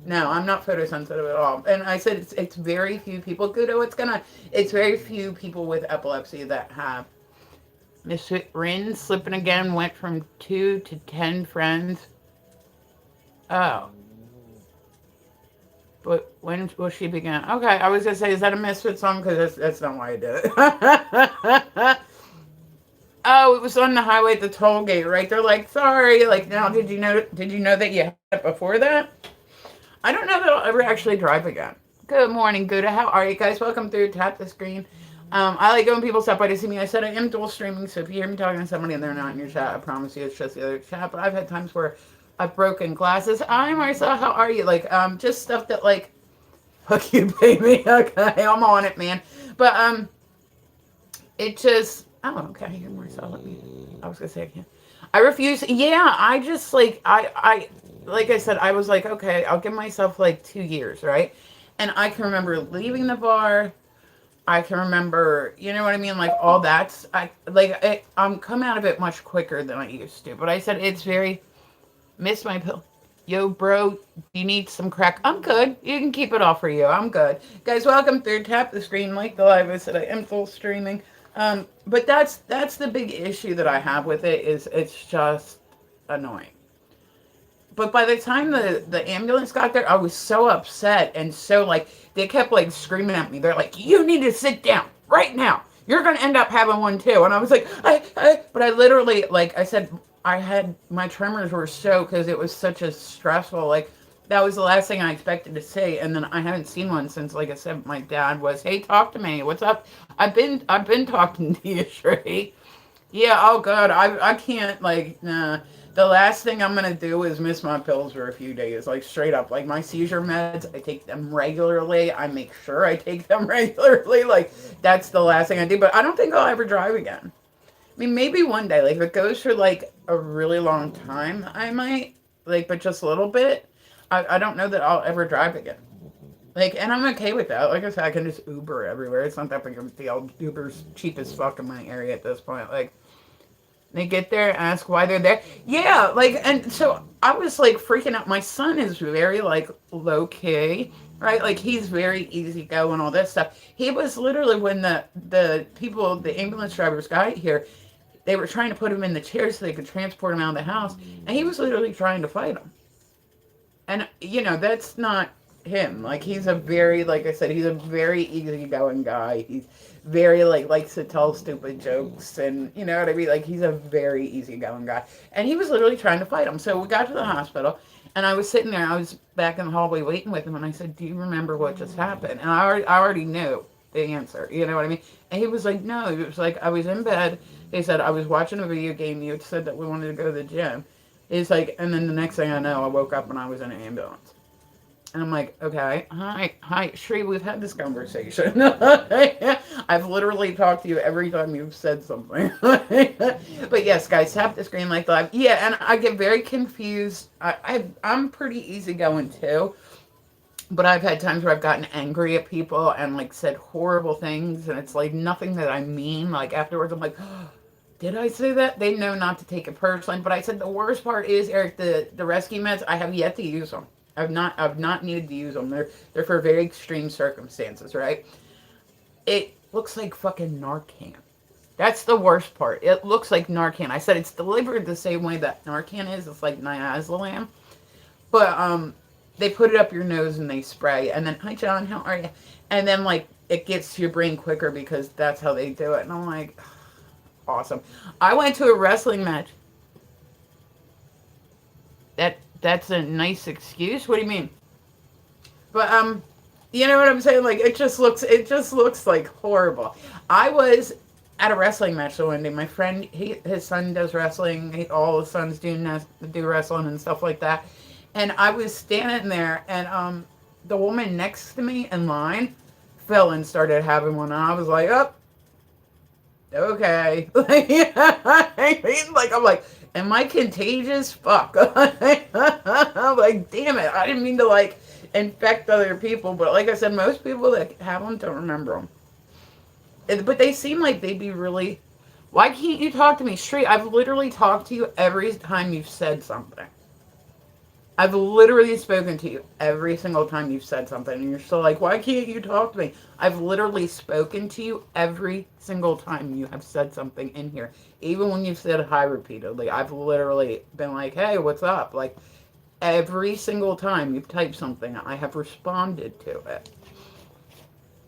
No, I'm not photosensitive at all. And I said it's very few people. Guido, it's very few people with epilepsy that have. Misfit Ren slipping again, went from 2 to 10 friends. Oh. But when will she begin? Okay, I was gonna say, is that a Misfit song? Because that's not why I did it. Oh, it was on the highway at the toll gate, right? They're like, sorry. Like, now, did you know that you had it before that? I don't know that I'll ever actually drive again. Good morning, Gouda. How are you guys? Welcome through. Tap the screen. I like it when people stop by to see me. I said I am dual streaming, so if you hear me talking to somebody and they're not in your chat, I promise you it's just the other chat. But I've had times where I've broken glasses. Hi, Marcel. How are you? Like, just stuff that, like, fuck you, baby. Okay, I'm on it, man. But, it just, oh, okay, I hear Marcel. I was gonna say again. I refuse. Yeah, I just, like, like I said, I was like, okay, I'll give myself, like, 2 years, right? And I can remember leaving the bar. I can remember, you know what I mean? Like, all that's, I'm come out of it much quicker than I used to. But I said, it's very, miss my pill. Yo, bro, you need some crack? I'm good. You can keep it all for you. I'm good. Guys, welcome through. Tap the screen, like the live. I said I am full streaming. But that's the big issue that I have with it is it's just annoying. But by the time the ambulance got there, I was so upset and so like they kept like screaming at me. They're like, "You need to sit down right now. You're gonna end up having one too." And I was like, but I literally, like I said, I had my tremors were so because it was such a stressful. Like that was the last thing I expected to see, and then I haven't seen one since. Like I said, my dad was, "Hey, talk to me. What's up?" I've been talking to you, Shrey. Yeah, oh god, I can't, like, nah. The last thing I'm gonna do is miss my pills for a few days, like straight up. Like my seizure meds, I take them regularly. I make sure I take them regularly. Like that's the last thing I do. But I don't think I'll ever drive again. I mean, maybe one day. Like if it goes for like a really long time, I might. Like, but just a little bit. I don't know that I'll ever drive again. Like, and I'm okay with that. Like I said, I can just Uber everywhere. It's not that big of a deal. Uber's cheap as fuck in my area at this point. Like, they get there, ask why they're there. Yeah, like, and so I was like freaking out. My son is very like low key, right? Like he's very easygoing, all this stuff. He was literally when the people, the ambulance drivers got here, they were trying to put him in the chair so they could transport him out of the house, and he was literally trying to fight them. And you know that's not him. Like he's a very, like I said, he's a very easygoing guy. He's very like likes to tell stupid jokes, and you know what I mean. Like he's a very easygoing guy, and he was literally trying to fight him. So we got to the hospital, and I was sitting there. I was back in the hallway waiting with him, and I said, "Do you remember what just happened?" And I already knew the answer. You know what I mean? And he was like, "No." He was like, "I was in bed." He said, "I was watching a video game. You had said that we wanted to go to the gym." He's like, and then the next thing I know, I woke up and I was in an ambulance. And I'm like, okay, hi, Shree, we've had this conversation. I've literally talked to you every time you've said something. But yes, guys, tap the screen like live. Yeah, and I get very confused. I'm pretty easygoing too. But I've had times where I've gotten angry at people and like said horrible things. And it's like nothing that I mean. Like afterwards, I'm like, oh, did I say that? They know not to take it personally. But I said the worst part is, Eric, the rescue meds, I have yet to use them. I've not needed to use them. They're for very extreme circumstances, right? It looks like fucking Narcan. That's the worst part. It looks like Narcan. I said it's delivered the same way that Narcan is. It's like Niazalam. But they put it up your nose and they spray. And then, hi, John, how are you? And then, like, it gets to your brain quicker because that's how they do it. And I'm like, awesome. I went to a wrestling match. That's a nice excuse. What do you mean? But you know what I'm saying? Like it just looks like horrible. I was at a wrestling match the one day. My friend, his son does wrestling. All his sons do wrestling and stuff like that. And I was standing there, and the woman next to me in line fell and started having one. And I was like, oh, okay. Like I'm like, am I contagious? Fuck. I'm like, damn it. I didn't mean to like infect other people, but like I said, most people that have them don't remember them. But they seem like they'd be really. Why can't you talk to me straight? I've literally talked to you every time you've said something. I've literally spoken to you every single time you've said something, and you're still like, why can't you talk to me? I've literally spoken to you every single time you have said something in here. Even when you've said hi repeatedly, I've literally been like, hey, what's up? Like, every single time you've typed something, I have responded to it.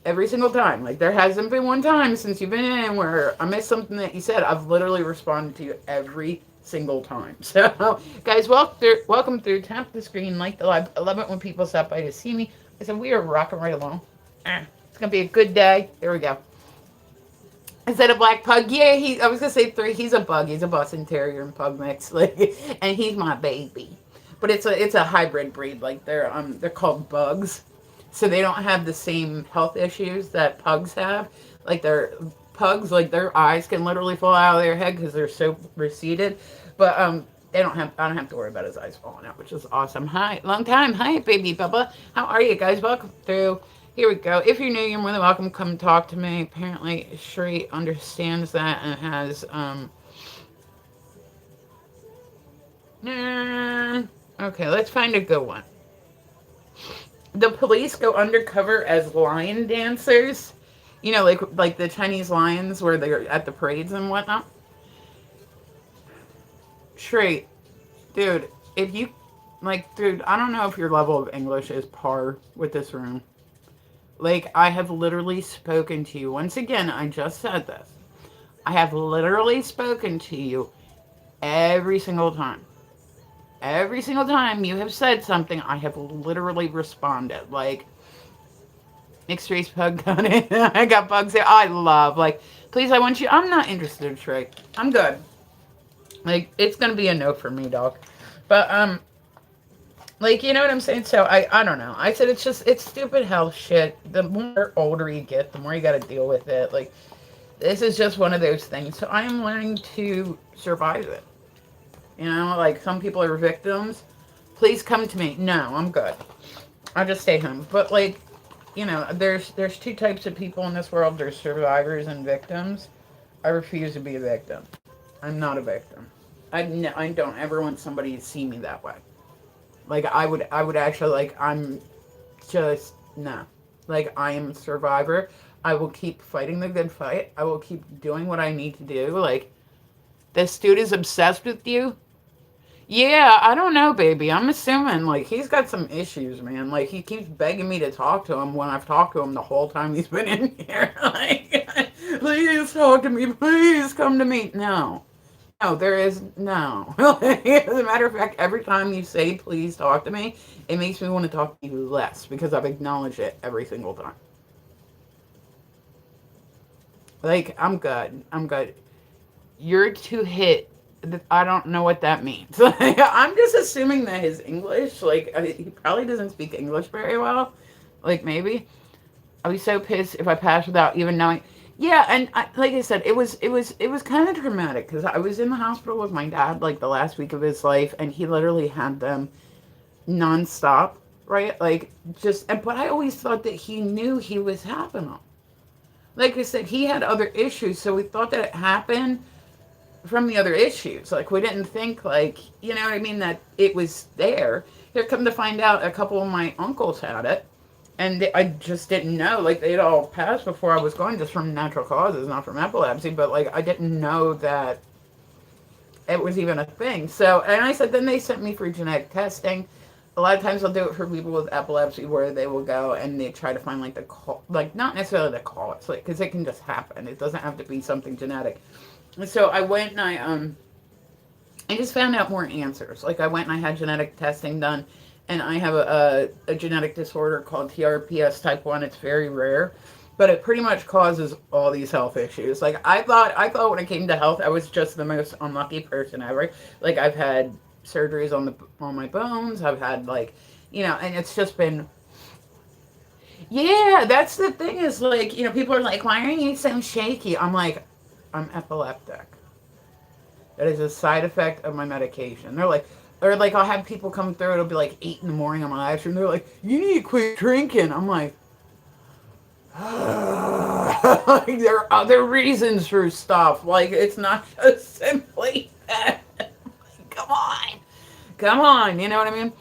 Every single time. Like, there hasn't been one time since you've been in where I missed something that you said. I've literally responded to you every single time. So, guys, welcome through. Tap the screen, like the live. I love it when people stop by to see me. I said, we are rocking right along. It's going to be a good day. There we go. Is that a black pug? Yeah, I was going to say 3. He's a bug. He's a Boston Terrier and pug mix. Like, and he's my baby. But it's a hybrid breed. Like, they're called bugs. So they don't have the same health issues that pugs have. Like pugs, like their eyes can literally fall out of their head because they're so receded. But I don't have to worry about his eyes falling out, which is awesome. Hi, long time. Hi, baby Bubba. How are you guys? Welcome through. Here we go. If you're new, you're more than welcome. Come talk to me. Apparently, Shree understands that and has okay, let's find a good one. The police go undercover as lion dancers. You know, like the Chinese lions where they're at the parades and whatnot. Shrey, dude, if you, like, dude, I don't know if your level of English is par with this room. Like, I have literally spoken to you. Once again, I just said this. I have literally spoken to you every single time. Every single time you have said something, I have literally responded. Like, mixed race pug got it. I got bugs there. I love, like, please, I want you. I'm not interested, Shrey. I'm good. Like, it's going to be a no for me, dog. But, like, you know what I'm saying? So, I don't know. I said it's stupid health shit. The more older you get, the more you got to deal with it. Like, this is just one of those things. So, I am learning to survive it. You know, like, some people are victims. Please come to me. No, I'm good. I'll just stay home. But, like, you know, there's 2 types of people in this world. There's survivors and victims. I refuse to be a victim. I'm not a victim. I don't ever want somebody to see me that way. Like, I would actually, like, I'm just, no. Like, I am a survivor. I will keep fighting the good fight. I will keep doing what I need to do. Like, this dude is obsessed with you. Yeah, I don't know, baby. I'm assuming, like, he's got some issues, man. Like, he keeps begging me to talk to him when I've talked to him the whole time he's been in here. Like, please talk to me. Please come to me. No. No, there is no. As a matter of fact, every time you say, please talk to me, it makes me want to talk to you less because I've acknowledged it every single time. Like, I'm good. I'm good. You're to hit. I don't know what that means. I'm just assuming that his English, like, he probably doesn't speak English very well. Like, maybe. I'll be so pissed if I pass without even knowing. Yeah, and like I said, it was kind of traumatic because I was in the hospital with my dad, like, the last week of his life, and he literally had them nonstop, right? Like, but I always thought that he knew he was having them. Like I said, he had other issues, so we thought that it happened from the other issues. Like, we didn't think, like, you know what I mean, that it was there. Here, come to find out, a couple of my uncles had it. And I just didn't know. Like, they'd all passed before I was going, just from natural causes, not from epilepsy. But like, I didn't know that it was even a thing. So, and I said, then they sent me for genetic testing. A lot of times they'll do it for people with epilepsy, where they will go and they try to find like like not necessarily the cause, like because it can just happen. It doesn't have to be something genetic. And so I went and I just found out more answers. Like, I went and I had genetic testing done, and I have a genetic disorder called TRPS type 1. It's very rare, but it pretty much causes all these health issues. Like, I thought when it came to health, I was just the most unlucky person ever. Like, I've had surgeries on my bones. I've had, like, and it's just been, yeah, that's the thing, is like, people are like, why are you so shaky? I'm like, I'm epileptic. That is a side effect of my medication. They're like, or like, I'll have people come through. It'll be like 8 in the morning on my live stream. They're like, you need to quit drinking. I'm like, like, there are other reasons for stuff. Like, it's not just simply that. Like, come on. You know what I mean?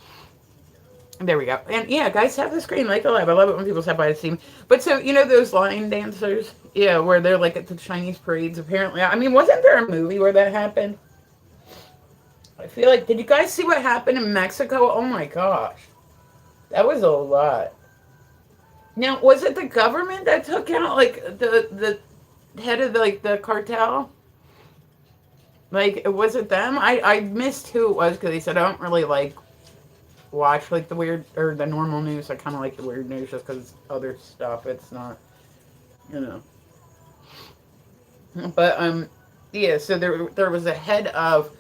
There we go. And yeah, guys, have the screen like alive. I love it when people step by to see me. But so, those line dancers? Yeah, where they're like at the Chinese parades, apparently. I mean, wasn't there a movie where that happened? I feel like, did you guys see what happened in Mexico? Oh my gosh. That was a lot. Now, was it the government that took out, like, the head of, like, the cartel? Like, was it them? I missed who it was, because they said I don't really, like, watch, like, the weird, or the normal news. I kind of like the weird news just because other stuff. It's not, you know. But, yeah, so there was a head of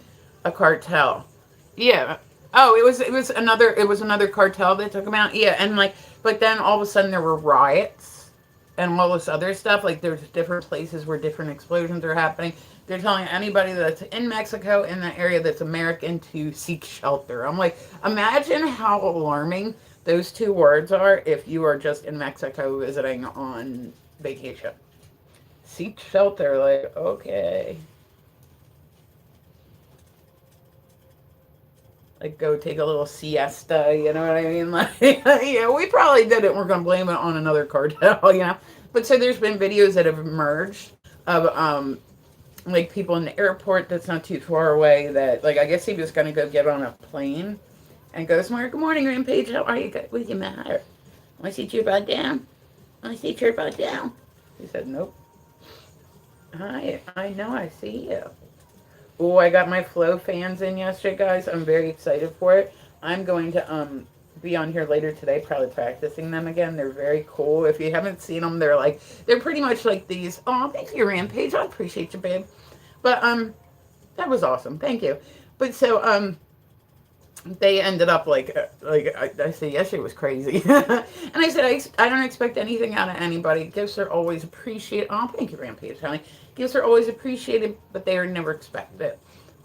a cartel. Yeah. Oh, it was another cartel that took him out. Yeah, and like, but then all of a sudden there were riots and all this other stuff. Like, there's different places where different explosions are happening. They're telling anybody that's in Mexico, in that area that's American, to seek shelter. I'm like, imagine how alarming those two words are if you are just in Mexico visiting on vacation. Seek shelter, like, okay. Like, go take a little siesta, you know what I mean? Like, yeah, we probably did it. We're going to blame it on another cartel. But so there's been videos that have emerged of, like, people in the airport that's not too far away that, like, I guess he was going to go get on a plane and goes, Mark, good morning, Rampage. How are you? What's the matter? Want to see your butt down? Want to see your butt down? He said, nope. Hi, I know, I see you. Oh, I got my Flow fans in yesterday, guys. I'm very excited for it. I'm going to be on here later today, probably practicing them again. They're very cool. If you haven't seen them, they're pretty much like these. Oh, thank you, Rampage. I appreciate you, babe. But that was awesome. Thank you. But so they ended up like I said yesterday was crazy, and I said I don't expect anything out of anybody. Gifts are always appreciated. Oh, thank you, Rampage, honey. Gifts are always appreciated, but they are never expected.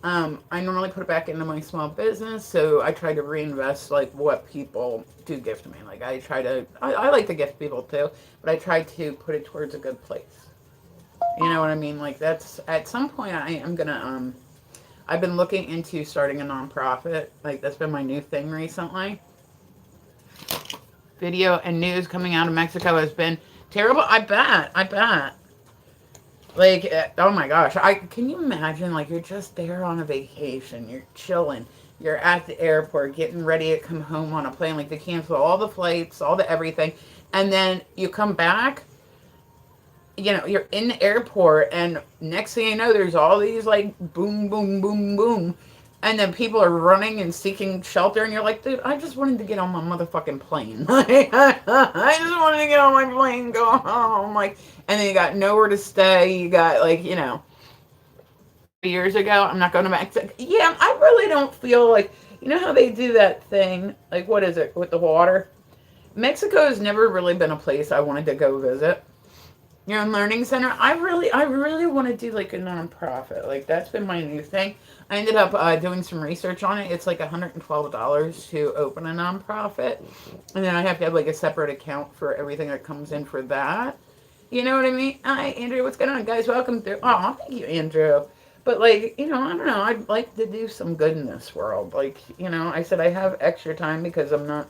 I normally put it back into my small business, so I try to reinvest like what people do gift me. Like, I like to gift people too, but I try to put it towards a good place. You know what I mean? Like, that's at some point I am gonna I've been looking into starting a nonprofit. Like, that's been my new thing recently. Video and news coming out of Mexico has been terrible. I bet. Like, oh my gosh. Can you imagine, like, you're just there on a vacation. You're chilling. You're at the airport getting ready to come home on a plane. Like, they cancel all the flights, all the everything. And then you come back, you're in the airport, and next thing you know, there's all these, like, boom, boom, boom, boom. And then people are running and seeking shelter, and you're like, dude, I just wanted to get on my motherfucking plane. I just wanted to get on my plane, go home. Like, and then you got nowhere to stay. You got, like, 3 years ago, I'm not going to Mexico. Yeah, I really don't feel like, how they do that thing? Like, what is it, with the water? Mexico has never really been a place I wanted to go visit. Learning center. I really want to do like a nonprofit. Like, that's been my new thing. I ended up doing some research on it. It's like $112 to open a nonprofit, and then I have to have like a separate account for everything that comes in for that. You know what I mean? Hi, Andrew. What's going on, guys? Welcome through. Oh, thank you, Andrew. But like, I don't know. I'd like to do some good in this world. Like, I said I have extra time because I'm not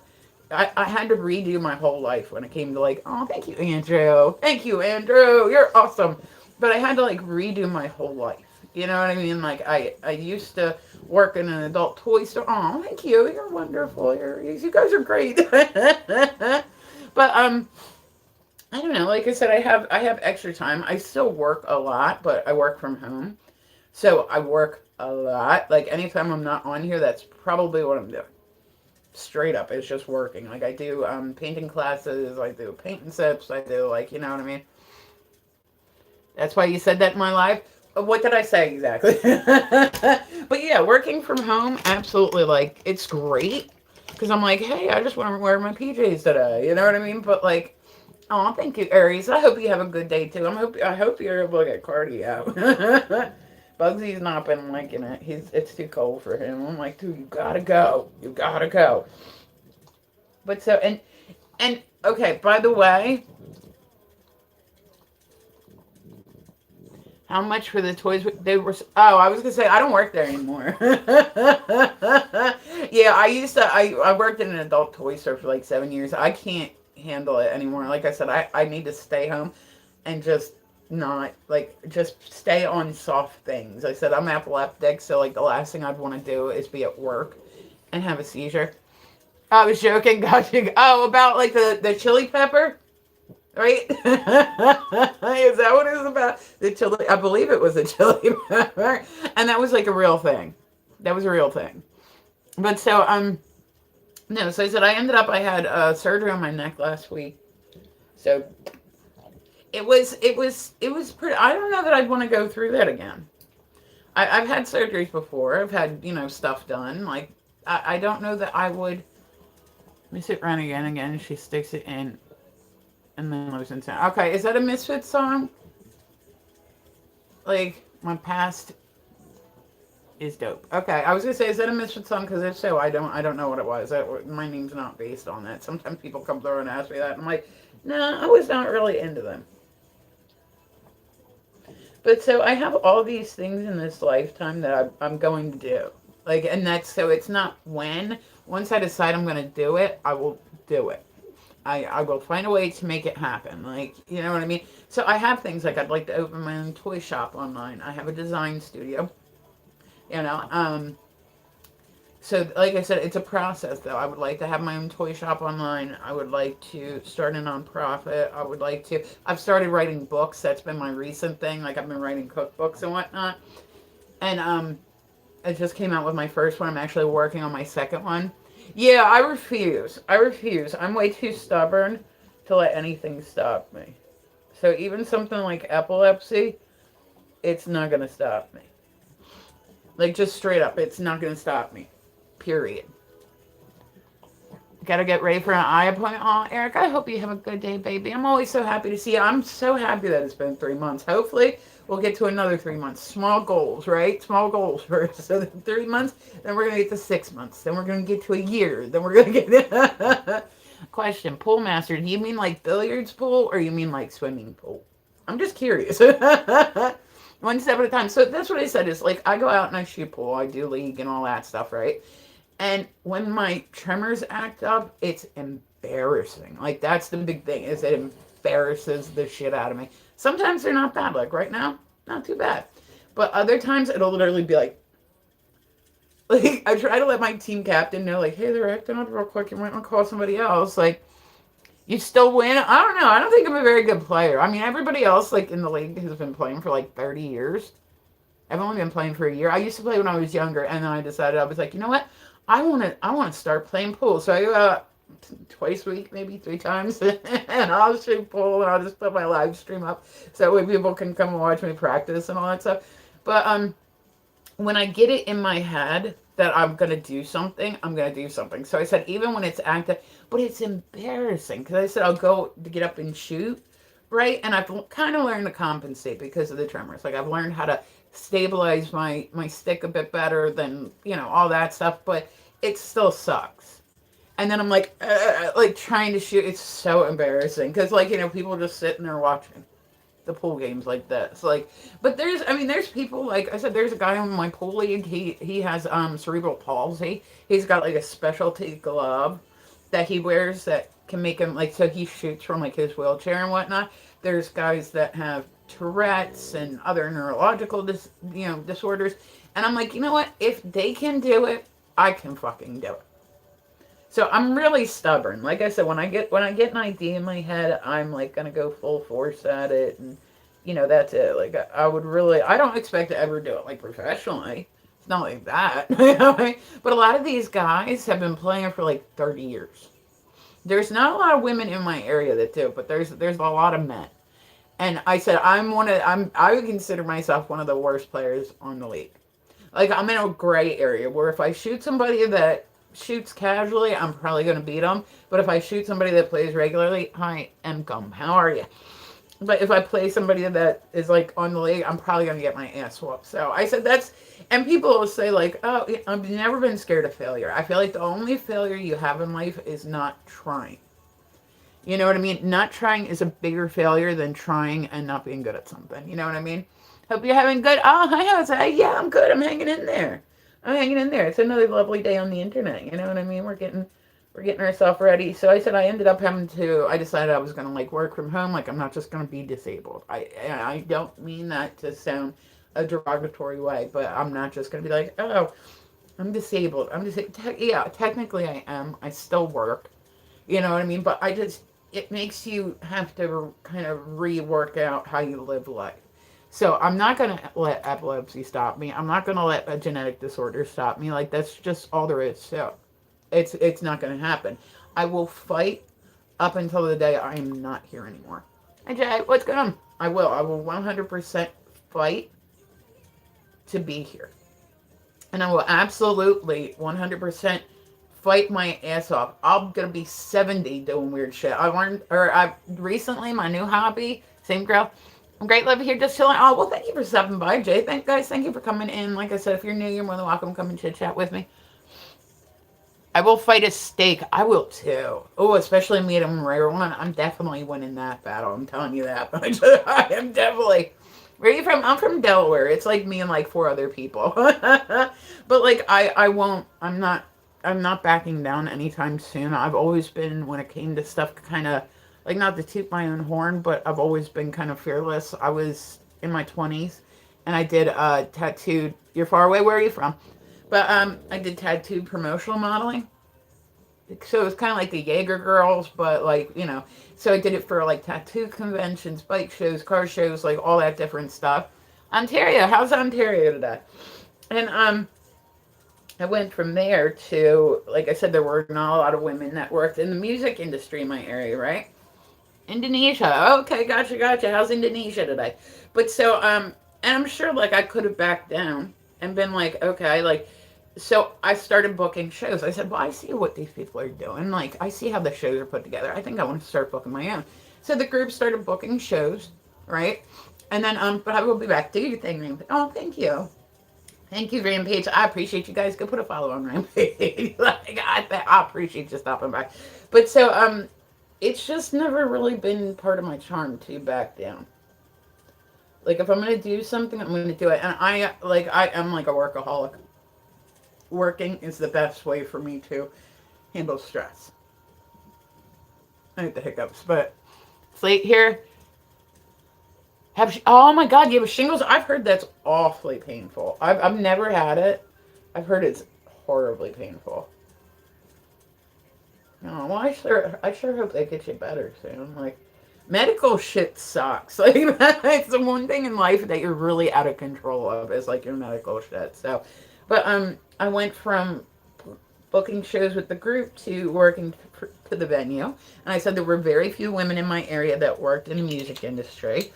I had to redo my whole life when it came to like, oh, thank you, Andrew. Thank you, Andrew. You're awesome. But I had to like redo my whole life. You know what I mean? Like I used to work in an adult toy store. Oh, thank you. You're wonderful. You guys are great. But I don't know. Like I said, I have extra time. I still work a lot, but I work from home. So I work a lot. Like anytime I'm not on here, that's probably what I'm doing. Straight up, it's just working. Like I do painting classes, I do paint and sips, I do like, you know what I mean? That's why you said that in my life. What did I say exactly? But yeah, working from home, absolutely, like it's great because I'm like, hey, I just want to wear my PJs today. You know what I mean? But like, oh, thank you, Aries. I hope you have a good day too. I hope you're able to get Cardi out. Bugsy's not been liking it. It's too cold for him. I'm like, dude, you gotta go. You gotta go. But so and okay. By the way, how much for the toys? They were. Oh, I was gonna say I don't work there anymore. Yeah, I used to. I worked in an adult toy store for like 7 years. I can't handle it anymore. Like I said, I need to stay home and just not like just stay on soft things. I said I'm epileptic, so like the last thing I'd want to do is be at work and have a seizure. I was joking. Gotcha. Oh, about like the chili pepper. Right? Is that what it was about? The chili, I believe it was a chili pepper. And that was like a real thing. That was a real thing. But so, no, so I said I had surgery on my neck last week. So it was pretty, I don't know that I'd want to go through that again. I've had surgeries before. I've had, stuff done. Like, I don't know that I would. Misfit Ren again. She sticks it in and then lives in town. Okay, is that a Misfit song? Like, my past is dope. Okay, I was gonna say, is that a Misfit song? Because if so, I don't know what it was. My name's not based on that. Sometimes people come through and ask me that, and I'm like, no, I was not really into them. But so I have all these things in this lifetime that I'm going to do. Like, and that's, so it's not when. Once I decide I'm going to do it, I will do it. I will find a way to make it happen. Like, you know what I mean? So I have things like I'd like to open my own toy shop online. I have a design studio. You know, so like I said, it's a process though. I would like to have my own toy shop online. I would like to start a nonprofit. I've started writing books. That's been my recent thing. Like I've been writing cookbooks and whatnot. And I just came out with my first one. I'm actually working on my second one. Yeah, I refuse. I'm way too stubborn to let anything stop me. So even something like epilepsy, it's not going to stop me. Like, just straight up, it's not going to stop me. Period. Gotta get ready for an eye appointment. Oh, Eric, I hope you have a good day, baby. I'm always so happy to see you. I'm so happy that it's been 3 months. Hopefully, we'll get to another 3 months. Small goals, right? Small goals first. So 3 months, then we're going to get to 6 months. Then we're going to get to a year. Then we're going to get... Question, pool master, do you mean like billiards pool or you mean like swimming pool? I'm just curious. One step at a time. So that's what I said is like I go out and I shoot pool. I do league and all that stuff, right? And when my tremors act up, it's embarrassing. Like, that's the big thing, is it embarrasses the shit out of me. Sometimes they're not bad. Like, right now, not too bad. But other times, it'll literally be like, I try to let my team captain know, like, hey, they're acting up real quick. You might want to call somebody else. Like, you still win? I don't know. I don't think I'm a very good player. I mean, everybody else, like, in the league has been playing for, like, 30 years. I've only been playing for a year. I used to play when I was younger, and then I decided, I was like, you know what? I want to start playing pool. So I go out twice a week, maybe 3 times, and I'll shoot pool, and I'll just put my live stream up so that way people can come and watch me practice and all that stuff. But when I get it in my head that I'm going to do something, I'm going to do something. So I said, even when it's active, but it's embarrassing, because I said I'll go to get up and shoot, right? And I've kind of learned to compensate because of the tremors. Like, I've learned how to stabilize my stick a bit better than, all that stuff, but it still sucks. And then I'm like trying to shoot. It's so embarrassing because, like, people just sitting there watching the pool games like this. Like, but there's people, like I said, there's a guy in my pool league. He has cerebral palsy. He's got like a specialty glove that he wears that can make him like, so he shoots from like his wheelchair and whatnot. There's guys that have Tourette's and other neurological disorders, and I'm like, you know what? If they can do it, I can fucking do it. So I'm really stubborn. Like I said, when I get an idea in my head, I'm like gonna go full force at it, and that's it. Like I would really, I don't expect to ever do it like professionally. It's not like that. But a lot of these guys have been playing for like 30 years. There's not a lot of women in my area that do, but there's a lot of men. And I said I would consider myself one of the worst players on the league. Like I'm in a gray area where if I shoot somebody that shoots casually, I'm probably going to beat them. But if I shoot somebody that plays regularly, hi, Mcom, how are you? But if I play somebody that is like on the league, I'm probably going to get my ass whooped. So I said and people will say like, oh, I've never been scared of failure. I feel like the only failure you have in life is not trying. You know what I mean? Not trying is a bigger failure than trying and not being good at something. You know what I mean? Hope you're having good. Oh, hi, Jose. Yeah, I'm good. I'm hanging in there. I'm hanging in there. It's another lovely day on the internet. You know what I mean? We're getting ourselves ready. So I said I ended up having to. I decided I was gonna like work from home. Like I'm not just gonna be disabled. I don't mean that to sound a derogatory way, but I'm not just gonna be like, oh, I'm disabled. Yeah, technically I am. I still work. You know what I mean? But it makes you have to kind of rework out how you live life. So I'm not going to let epilepsy stop me. I'm not going to let a genetic disorder stop me. Like that's just all there is. So it's not going to happen. I will fight up until the day I am not here anymore. Hey Jay, what's going on? I will 100% fight to be here. And I will absolutely 100% fight my ass off. I'm gonna be 70 doing weird shit. I recently, my new hobby, same girl. I'm great, love here, just chilling. Oh, well, thank you for stopping by, Jay. Thank you for coming in. Like I said, if you're new, you're more than welcome to come and chit chat with me. I will fight a steak. I will too. Oh, especially medium rare one. I'm definitely winning that battle. I'm telling you that. I am definitely. Where are you from? I'm from Delaware. It's like me and like 4 other people. But like I won't. I'm not backing down anytime soon. I've always been, when it came to stuff, kind of, like, not to toot my own horn, but I've always been kind of fearless. I was in my 20s, and I did tattooed, you're far away, where are you from? But I did tattooed promotional modeling. So it was kind of like the Jaeger girls, but like, so I did it for like tattoo conventions, bike shows, car shows, like all that different stuff. Ontario, how's Ontario today? And I went from there to, like I said, there were not a lot of women that worked in the music industry in my area, right? Indonesia. Okay, gotcha. How's Indonesia today? But so, and I'm sure, like, I could have backed down and been like, okay, like, so I started booking shows. I said, well, I see what these people are doing. Like, I see how the shows are put together. I think I want to start booking my own. So the group started booking shows, right? And then, but I will be back. Do your thing. Oh, thank you. Thank you, Rampage. I appreciate you guys. Go put a follow on Rampage. Like, I appreciate you stopping by. But so, it's just never really been part of my charm to back down. Like, if I'm going to do something, I'm going to do it. And I am like a workaholic. Working is the best way for me to handle stress. I hate the hiccups, but it's late here. Oh my god, you have shingles? I've heard that's awfully painful. I've never had it. I've heard it's horribly painful. Oh, well, I sure hope they get you better soon. Like, medical shit sucks. Like, it's the one thing in life that you're really out of control of is like your medical shit. So, but I went from booking shows with the group to working to the venue. And I said there were very few women in my area that worked in the music industry.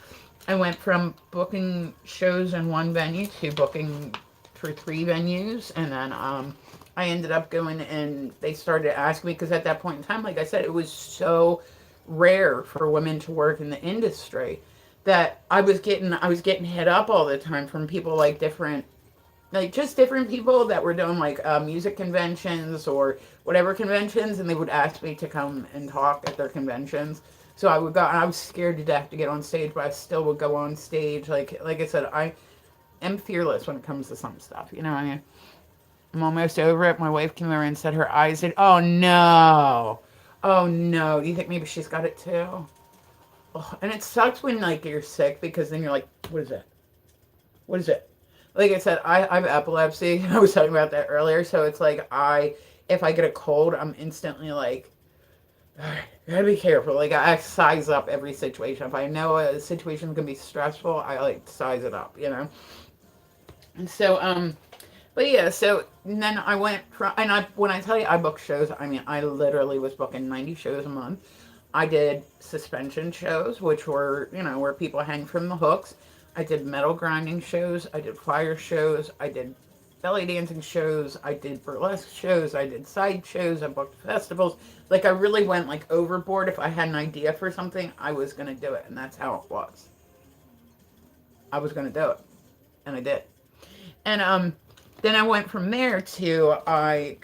I went from booking shows in one venue to booking for 3 venues. And then I ended up going, and they started asking me, because at that point in time, like I said, it was so rare for women to work in the industry that I was getting hit up all the time from people like different people that were doing like music conventions or whatever conventions, and they would ask me to come and talk at their conventions. So I would go, and I was scared to death to get on stage, but I still would go on stage. Like I said, I am fearless when it comes to some stuff. You know what I mean? I'm almost over it. My wife came over and said her eyes did. Oh no! Oh no, do you think maybe she's got it too? Oh, and it sucks when like you're sick because then you're like, what is that? What is it? Like I said, I have epilepsy. I was talking about that earlier. So it's like if I get a cold, I'm instantly like, all right, gotta be careful. Like I size up every situation. If I know a situation's gonna be stressful, I like size it up, you know. And so but yeah, so then I went from, and I when I tell you I booked shows, I mean I literally was booking 90 shows a month. I did suspension shows, which were, you know, where people hang from the hooks. I did metal grinding shows. I did fire shows. I did belly dancing shows. I did burlesque shows. I did side shows. I booked festivals. Like I really went like overboard. If I had an idea for something, I was going to do it. And that's how it was. I was going to do it. And I did. And then I went from there to I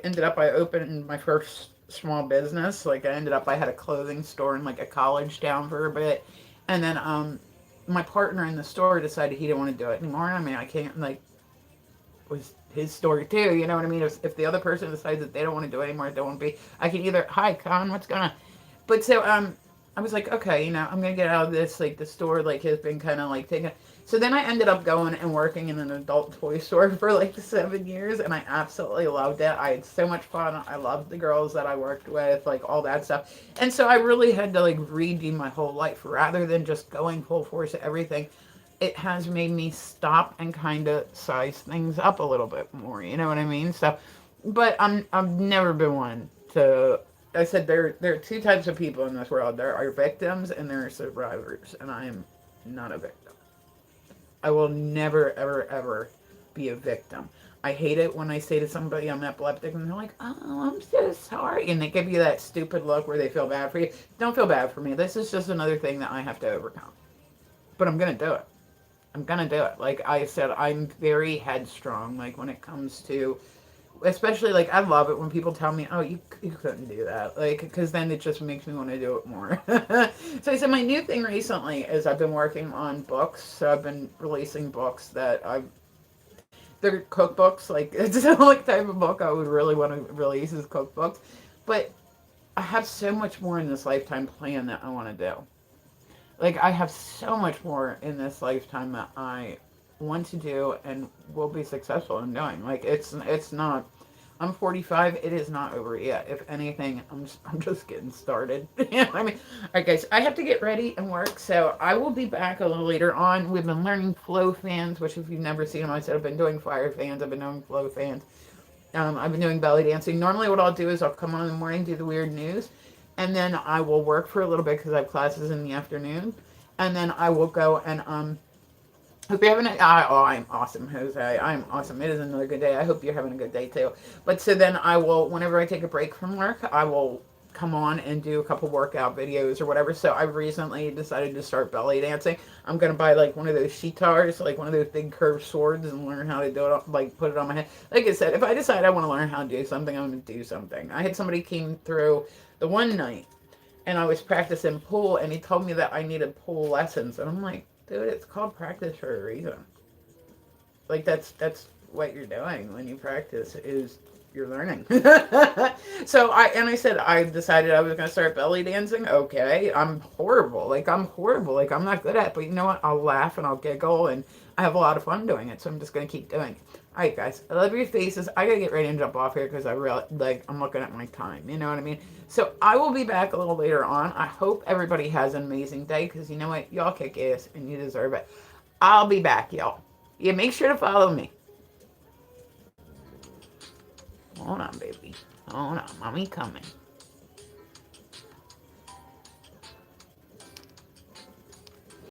ended up I opened my first small business. Like I had a clothing store in like a college town for a bit, and then my partner in the store decided he didn't want to do it anymore. I mean, I can't like it was his story too. You know what I mean? If the other person decides that they don't want to do it anymore, they won't be. I can either hi Con, what's going on? But so I was like, okay, you know, I'm gonna get out of this. Like the store like has been kind of like taking. So then I ended up going and working in an adult toy store for like 7 years, and I absolutely loved it. I had so much fun. I loved the girls that I worked with, like all that stuff. And so I really had to like redo my whole life rather than just going full force at everything. It has made me stop and kind of size things up a little bit more. You know what I mean? So, but I've never been one to. I said there are two types of people in this world. There are victims and there are survivors, and I am not a victim. I will never ever ever be a victim. I hate it when I say to somebody I'm epileptic and they're like, "Oh, I'm so sorry," and they give you that stupid look where they feel bad for you. Don't feel bad for me. This is just another thing that I have to overcome. But I'm gonna do it. I'm gonna do it. Like I said, I'm very headstrong. Like when it comes to, especially like I love it when people tell me, "Oh, you couldn't do that," like because then it just makes me want to do it more. So I said my new thing recently is I've been working on books. So I've been releasing books that they're cookbooks. Like it's the only type of book I would really want to release is cookbooks, but I have so much more in this lifetime plan that I want to do. Like I have so much more in this lifetime that I want to do and will be successful in doing. Like it's not. I'm 45. It is not over yet. If anything, I'm just getting started. You know what I mean? All right, guys. I have to get ready and work, so I will be back a little later on. We've been learning flow fans, which if you've never seen them, I said I've been doing fire fans. I've been doing flow fans. I've been doing belly dancing. Normally, what I'll do is I'll come on in the morning, do the weird news, and then I will work for a little bit because I have classes in the afternoon, and then I will go and hope you're having a. Oh, I'm awesome, Jose. I'm awesome. It is another good day. I hope you're having a good day too. But so then I will, whenever I take a break from work, I will come on and do a couple workout videos or whatever. So I've recently decided to start belly dancing. I'm gonna buy like one of those shitars, like one of those big curved swords, and learn how to do it. Like put it on my head. Like I said, if I decide I want to learn how to do something, I'm gonna do something. I had somebody came through the one night, and I was practicing pool, and he told me that I needed pool lessons, and I'm like, dude, it's called practice for a reason. Like that's what you're doing when you practice is you're learning. So I said I decided I was gonna start belly dancing. Okay, I'm horrible. Like I'm not good at it, but you know what? I'll laugh and I'll giggle and I have a lot of fun doing it. So I'm just gonna keep doing it. All right, guys. I love your faces. I gotta get ready and jump off here because I really like I'm looking at my time. You know what I mean? So I will be back a little later on. I hope everybody has an amazing day because you know what? Y'all kick ass and you deserve it. I'll be back, y'all. Yeah, make sure to follow me. Hold on, baby. Hold on, mommy coming.